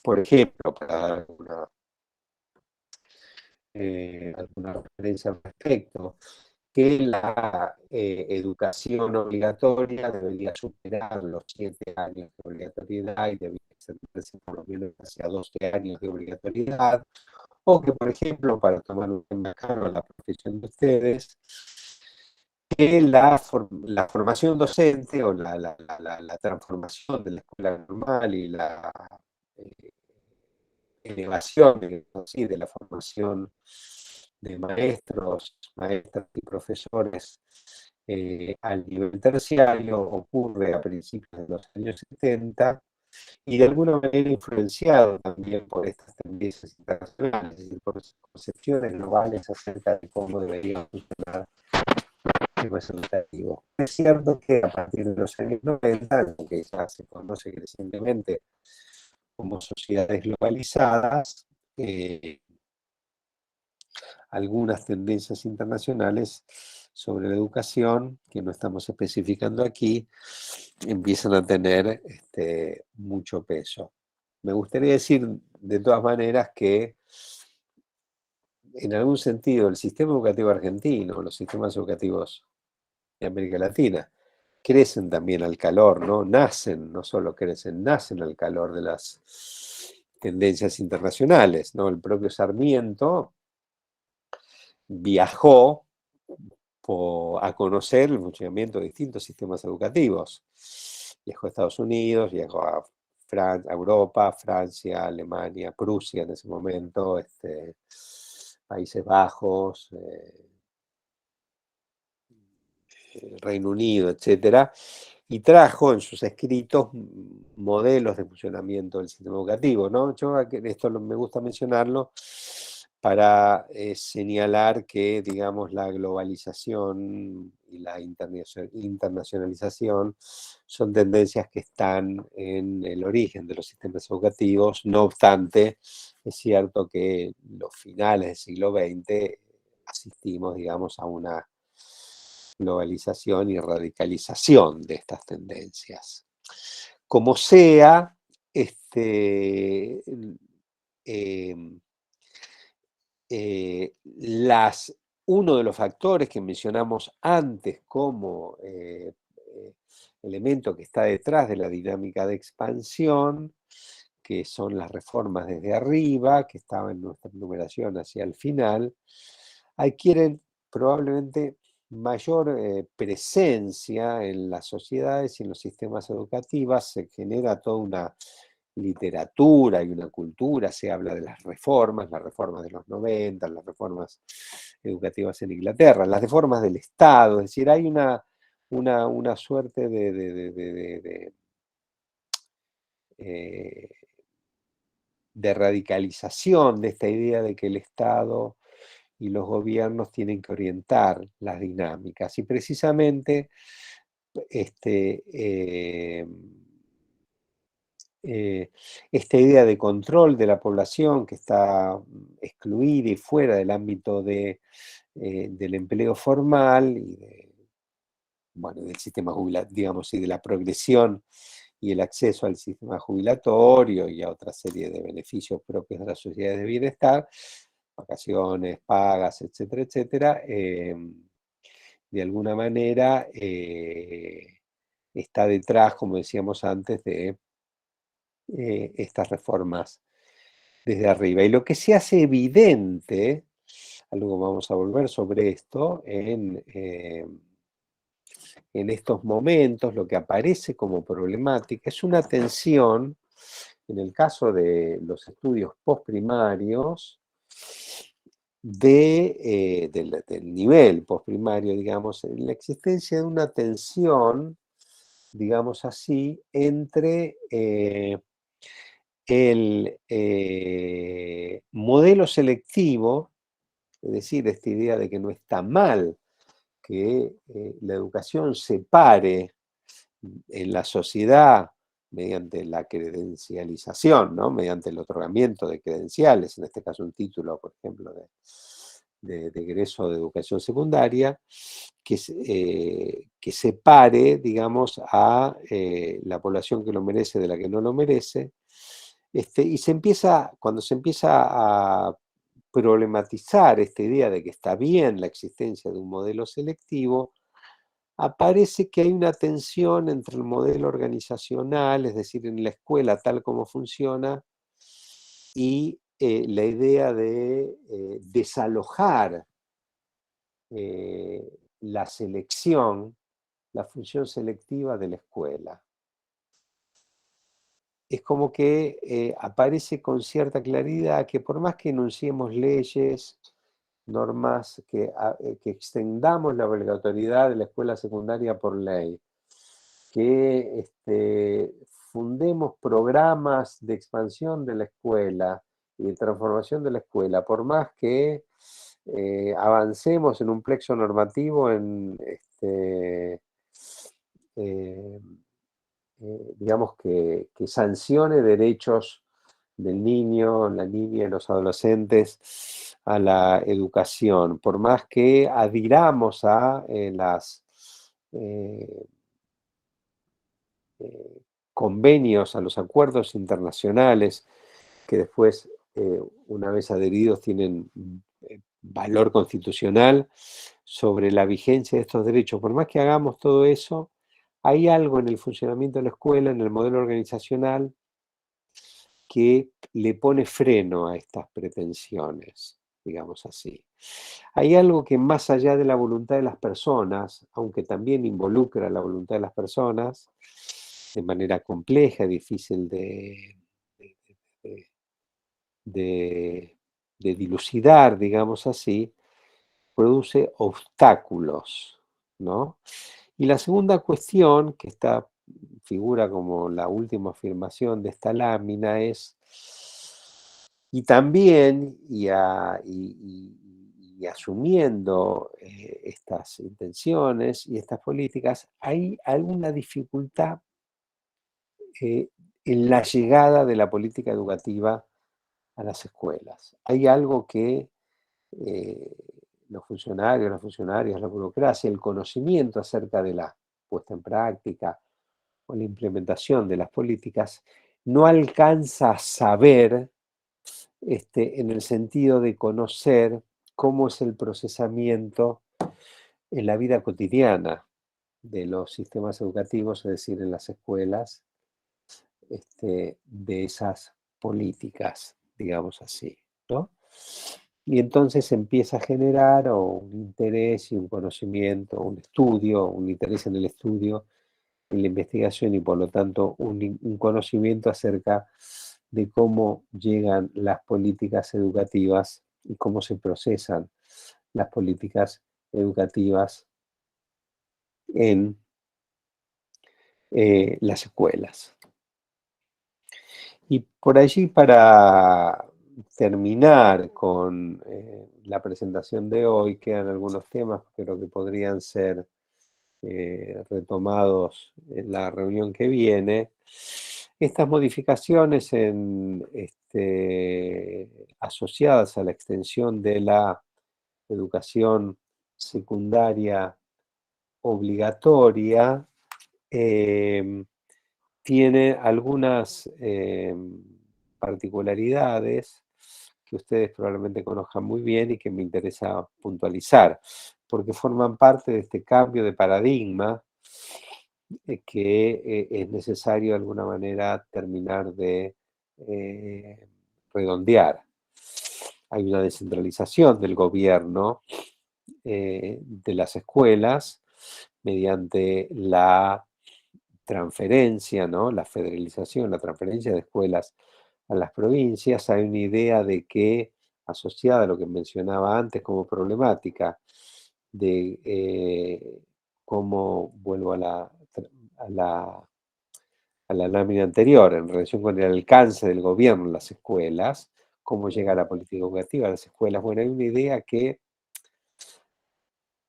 por ejemplo, para dar alguna referencia al respecto, que la educación obligatoria debería superar los 7 años de obligatoriedad y debería extenderse por lo menos hacia 12 años de obligatoriedad, o que, por ejemplo, para tomar un tema caro a la profesión de ustedes, que la formación docente o la transformación de la escuela normal y la eh, elevación de la formación de maestros, maestras y profesores al nivel terciario ocurre a principios de los años 70 y de alguna manera influenciado también por estas tendencias internacionales, es decir, por concepciones globales acerca de cómo debería funcionar el sistema educativo. Es cierto que a partir de los años 90, lo que ya se conoce crecientemente como sociedades globalizadas, algunas tendencias internacionales sobre la educación, que no estamos especificando aquí, empiezan a tener mucho peso. Me gustaría decir, de todas maneras, que en algún sentido el sistema educativo argentino, los sistemas educativos de América Latina, crecen también al calor, ¿no? Nacen, no solo crecen, nacen al calor de las tendencias internacionales, ¿no? El propio Sarmiento viajó a conocer el funcionamiento de distintos sistemas educativos. Viajó a Estados Unidos, viajó a Europa, Francia, Alemania, Prusia en ese momento, Países Bajos, Reino Unido, etcétera, y trajo en sus escritos modelos de funcionamiento del sistema educativo, ¿no? Yo esto me gusta mencionarlo para señalar que, digamos, la globalización y la internacionalización son tendencias que están en el origen de los sistemas educativos. No obstante, es cierto que en los finales del siglo XX asistimos, digamos, a una globalización y radicalización de estas tendencias. Como sea, uno de los factores que mencionamos antes como elemento que está detrás de la dinámica de expansión, que son las reformas desde arriba, que estaba en nuestra enumeración hacia el final, adquieren probablemente mayor presencia en las sociedades y en los sistemas educativos, se genera toda una literatura y una cultura, se habla de las reformas de los 90, las reformas educativas en Inglaterra, las reformas del Estado, es decir, hay una suerte de radicalización de esta idea de que el Estado y los gobiernos tienen que orientar las dinámicas. Y precisamente esta idea de control de la población que está excluida y fuera del ámbito del empleo formal y del sistema jubilatorio, digamos, y de la progresión y el acceso al sistema jubilatorio y a otra serie de beneficios propios de las sociedades de bienestar, vacaciones, pagas, etcétera, etcétera, de alguna manera está detrás, como decíamos antes, de estas reformas desde arriba. Y lo que se hace evidente, algo vamos a volver sobre esto, en estos momentos, lo que aparece como problemática es una tensión, en el caso de los estudios postprimarios, del nivel postprimario, digamos, la existencia de una tensión, digamos así, entre el modelo selectivo, es decir, esta idea de que no está mal que la educación separe en la sociedad mediante la credencialización, ¿no? Mediante el otorgamiento de credenciales, en este caso un título, por ejemplo, de egreso de educación secundaria, que separe, digamos, a la población que lo merece de la que no lo merece, y cuando se empieza a problematizar esta idea de que está bien la existencia de un modelo selectivo, aparece que hay una tensión entre el modelo organizacional, es decir, en la escuela tal como funciona, y la idea de desalojar la selección, la función selectiva de la escuela. Es como que aparece con cierta claridad que por más que enunciemos leyes, normas, que extendamos la obligatoriedad de la escuela secundaria por ley, que fundemos programas de expansión de la escuela y de transformación de la escuela, por más que avancemos en un plexo normativo digamos que sancione derechos del niño, la niña y los adolescentes a la educación, por más que adhiramos a convenios, a los acuerdos internacionales que después, una vez adheridos, tienen valor constitucional sobre la vigencia de estos derechos. Por más que hagamos todo eso, hay algo en el funcionamiento de la escuela, en el modelo organizacional, que le pone freno a estas pretensiones, digamos así. Hay algo que más allá de la voluntad de las personas, aunque también involucra la voluntad de las personas, de manera compleja, difícil de dilucidar, digamos así, produce obstáculos, ¿no? Y la segunda cuestión, que figura como la última afirmación de esta lámina, es, y también, y asumiendo estas intenciones y estas políticas, hay alguna dificultad en la llegada de la política educativa a las escuelas. Hay algo que los funcionarios, las funcionarias, la burocracia, el conocimiento acerca de la puesta en práctica o la implementación de las políticas, no alcanza a saber en el sentido de conocer cómo es el procesamiento en la vida cotidiana de los sistemas educativos, es decir, en las escuelas, de esas políticas, digamos así, ¿no? Y entonces empieza a generar un interés y un conocimiento, un estudio, un interés en el estudio, en la investigación y por lo tanto un conocimiento acerca de cómo llegan las políticas educativas y cómo se procesan las políticas educativas en las escuelas. Y por allí, para terminar con la presentación de hoy, quedan algunos temas que creo que podrían ser retomados en la reunión que viene. Estas modificaciones asociadas a la extensión de la educación secundaria obligatoria tiene algunas particularidades que ustedes probablemente conozcan muy bien y que me interesa puntualizar, porque forman parte de este cambio de paradigma que es necesario de alguna manera terminar de redondear. Hay una descentralización del gobierno de las escuelas mediante la transferencia, ¿no? La federalización, la transferencia de escuelas a las provincias. Hay una idea de que, asociada a lo que mencionaba antes como problemática, de cómo vuelvo a la, a la lámina anterior, en relación con el alcance del gobierno en las escuelas, cómo llega la política educativa a las escuelas. Bueno, hay una idea que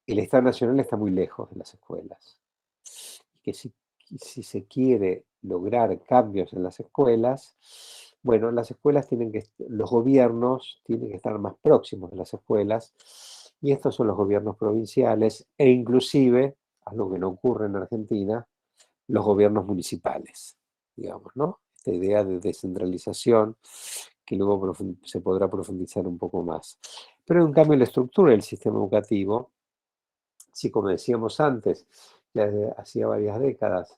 el Estado Nacional está muy lejos de las escuelas, que si se quiere lograr cambios en las escuelas, bueno, las escuelas los gobiernos tienen que estar más próximos de las escuelas, y estos son los gobiernos provinciales e inclusive, algo que no ocurre en Argentina, los gobiernos municipales, digamos, ¿no? Esta idea de descentralización que luego se podrá profundizar un poco más. Pero hay un cambio en la estructura del sistema educativo. Si, como decíamos antes, ya hacía varias décadas,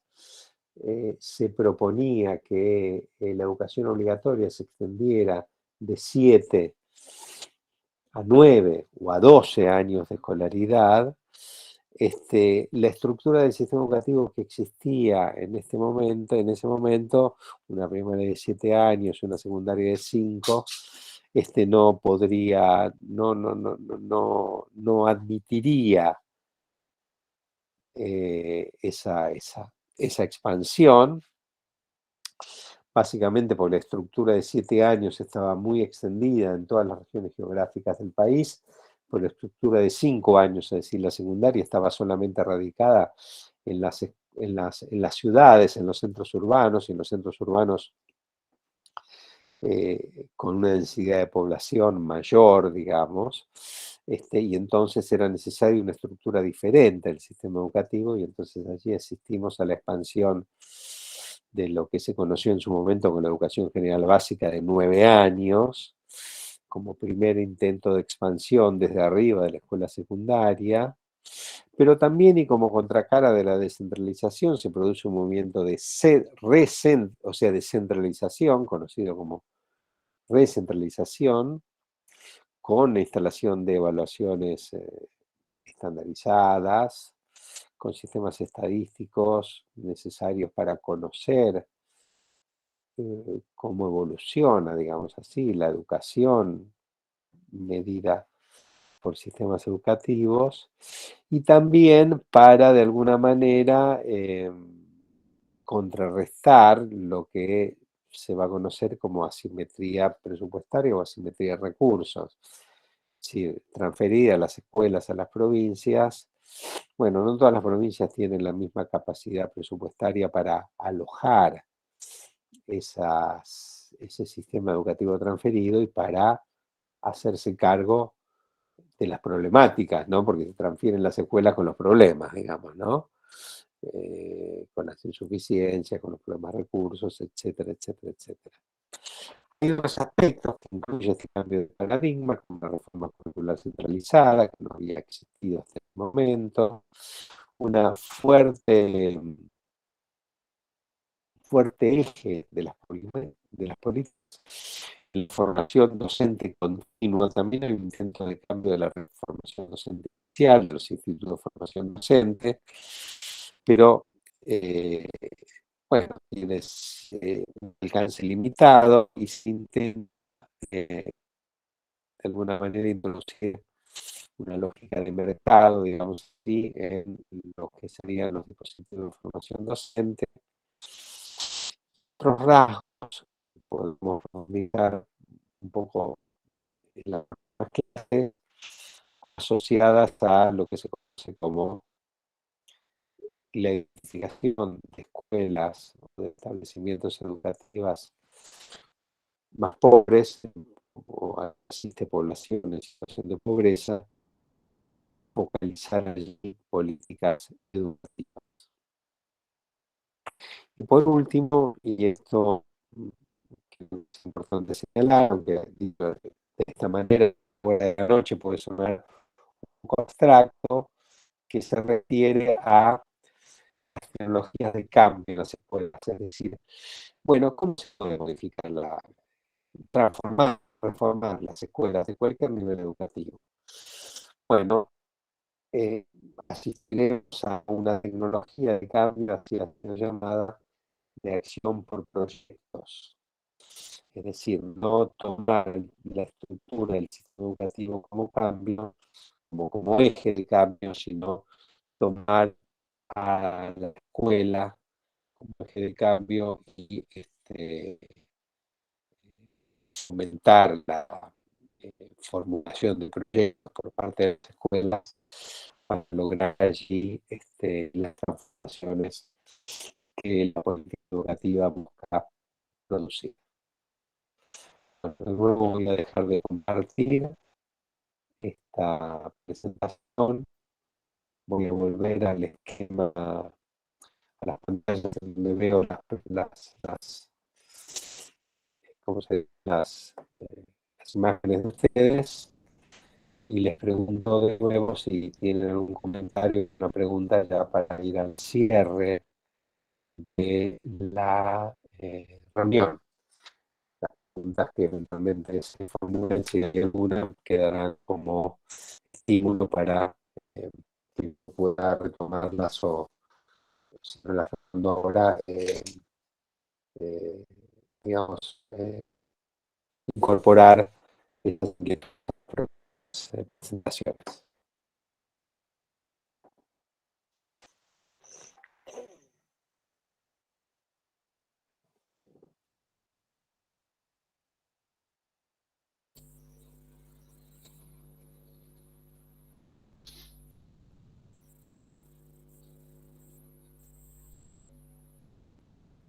se proponía que la educación obligatoria se extendiera de 7 a 9 o a 12 años de escolaridad. La estructura del sistema educativo que existía en ese momento, una primaria de 7 años, una secundaria de 5, no podría, no admitiría esa expansión, básicamente porque la estructura de 7 años estaba muy extendida en todas las regiones geográficas del país, por la estructura de 5 años, es decir, la secundaria estaba solamente radicada en las ciudades, en los centros urbanos, y en los centros urbanos con una densidad de población mayor, digamos, y entonces era necesaria una estructura diferente del sistema educativo, y entonces allí asistimos a la expansión de lo que se conoció en su momento con la educación general básica de 9 años, como primer intento de expansión desde arriba de la escuela secundaria, pero también, y como contracara de la descentralización, se produce un movimiento de descentralización, conocido como recentralización, con la instalación de evaluaciones estandarizadas, con sistemas estadísticos necesarios para conocer cómo evoluciona, digamos así, la educación medida por sistemas educativos, y también para, de alguna manera, contrarrestar lo que se va a conocer como asimetría presupuestaria o asimetría de recursos. Es decir, transferir las escuelas a las provincias. Bueno, no todas las provincias tienen la misma capacidad presupuestaria para alojar ese sistema educativo transferido y para hacerse cargo de las problemáticas, ¿no? Porque se transfieren las escuelas con los problemas, digamos, ¿no? Con las insuficiencias, con los problemas de recursos, etcétera, etcétera, etcétera. Hay otros aspectos que incluye este cambio de paradigma, como la reforma curricular centralizada, que no había existido hasta el momento, una fuerte eje de las políticas, la formación docente continua. También el intento de cambio de la formación docente inicial, de los institutos de formación docente, pero bueno, tienes un alcance limitado y se intenta de alguna manera introducir una lógica de mercado, digamos así, en lo que serían los dispositivos de formación docente. Otros rasgos podemos ubicar un poco en las clases asociadas a lo que se conoce como la identificación de escuelas o de establecimientos educativos más pobres, o existe población en situación de pobreza, focalizar allí políticas educativas. Y por último, y esto que es importante señalar, aunque dicho de esta manera, fuera de la noche puede sonar un poco abstracto, que se refiere a tecnologías de cambio en las escuelas. Es decir, bueno, ¿cómo se puede modificar transformar las escuelas de cualquier nivel educativo? Bueno, asistiremos a una tecnología de cambio hacia la llamada de acción por proyectos. Es decir, no tomar la estructura del sistema educativo como cambio, como eje de cambio, sino tomar a la escuela como eje de cambio y fomentar la formulación de proyectos por parte de las escuelas para lograr allí las transformaciones que la política educativa busca producir. Bueno, luego voy a dejar de compartir esta presentación. Voy a volver al esquema, a las pantallas donde veo ¿cómo se dice? Las imágenes de ustedes y les pregunto de nuevo si tienen algún comentario, una pregunta ya para ir al cierre de la reunión. Las preguntas que eventualmente se formulen, si hay alguna, quedarán como estímulo para que pueda retomarlas o relacionando ahora, digamos, incorporar estas presentaciones.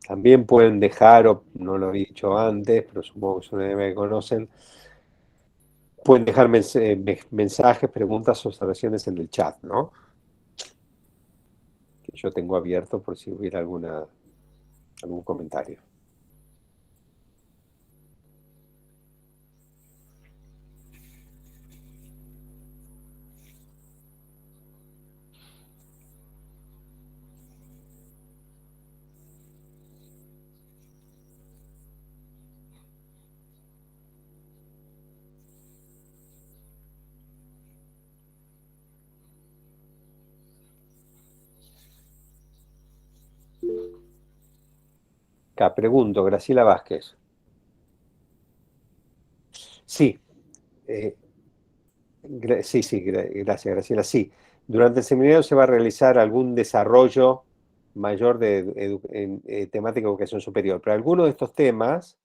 También pueden dejar, o no lo he dicho antes, pero supongo que es una idea que conocen, pueden dejar mensajes, preguntas, observaciones en el chat, ¿no? Que yo tengo abierto por si hubiera algún comentario. Acá pregunto, Graciela Vázquez. Sí, gracias, Graciela. Sí, durante el seminario se va a realizar algún desarrollo mayor en temática de educación superior, pero algunos de estos temas,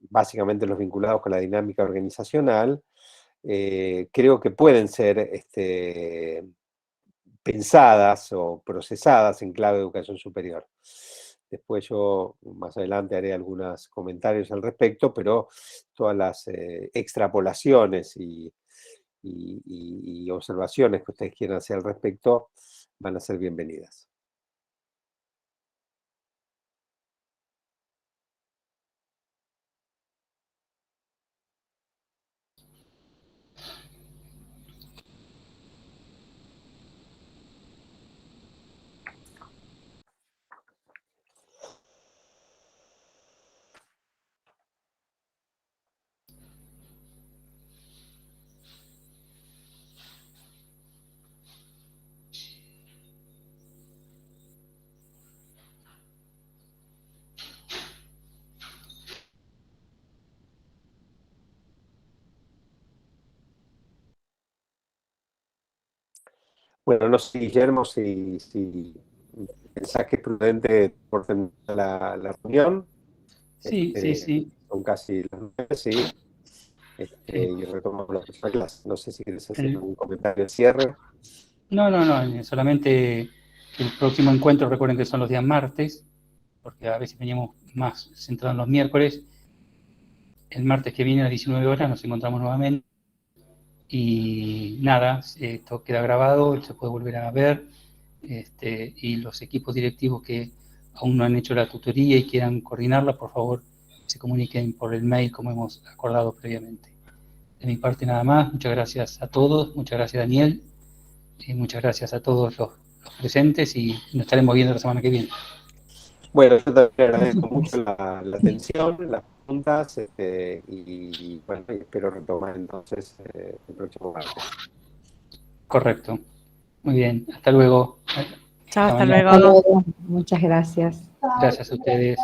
básicamente los vinculados con la dinámica organizacional, creo que pueden ser pensadas o procesadas en clave de educación superior. Después yo más adelante haré algunos comentarios al respecto, pero todas las extrapolaciones y observaciones que ustedes quieran hacer al respecto van a ser bienvenidas. Bueno, no sé, Guillermo, si pensás que es prudente por terminar la reunión. Sí, sí. Son casi las 9, sí. Y retomamos la próxima clase. No sé si quieres hacer algún comentario de cierre. No, solamente el próximo encuentro, recuerden que son los días martes, porque a veces veníamos más centrados en los miércoles. El martes que viene a las 19 horas nos encontramos nuevamente. Y nada, esto queda grabado, se puede volver a ver. Y los equipos directivos que aún no han hecho la tutoría y quieran coordinarla, por favor, se comuniquen por el mail como hemos acordado previamente. De mi parte nada más, muchas gracias a todos, muchas gracias Daniel, Muchas gracias a todos los presentes y nos estaremos viendo la semana que viene. Bueno, yo también agradezco mucho la atención, las preguntas, y bueno, espero retomar entonces el próximo martes. Correcto. Muy bien. Hasta luego. Chao, hasta mañana. luego. Muchas gracias. Gracias a ustedes.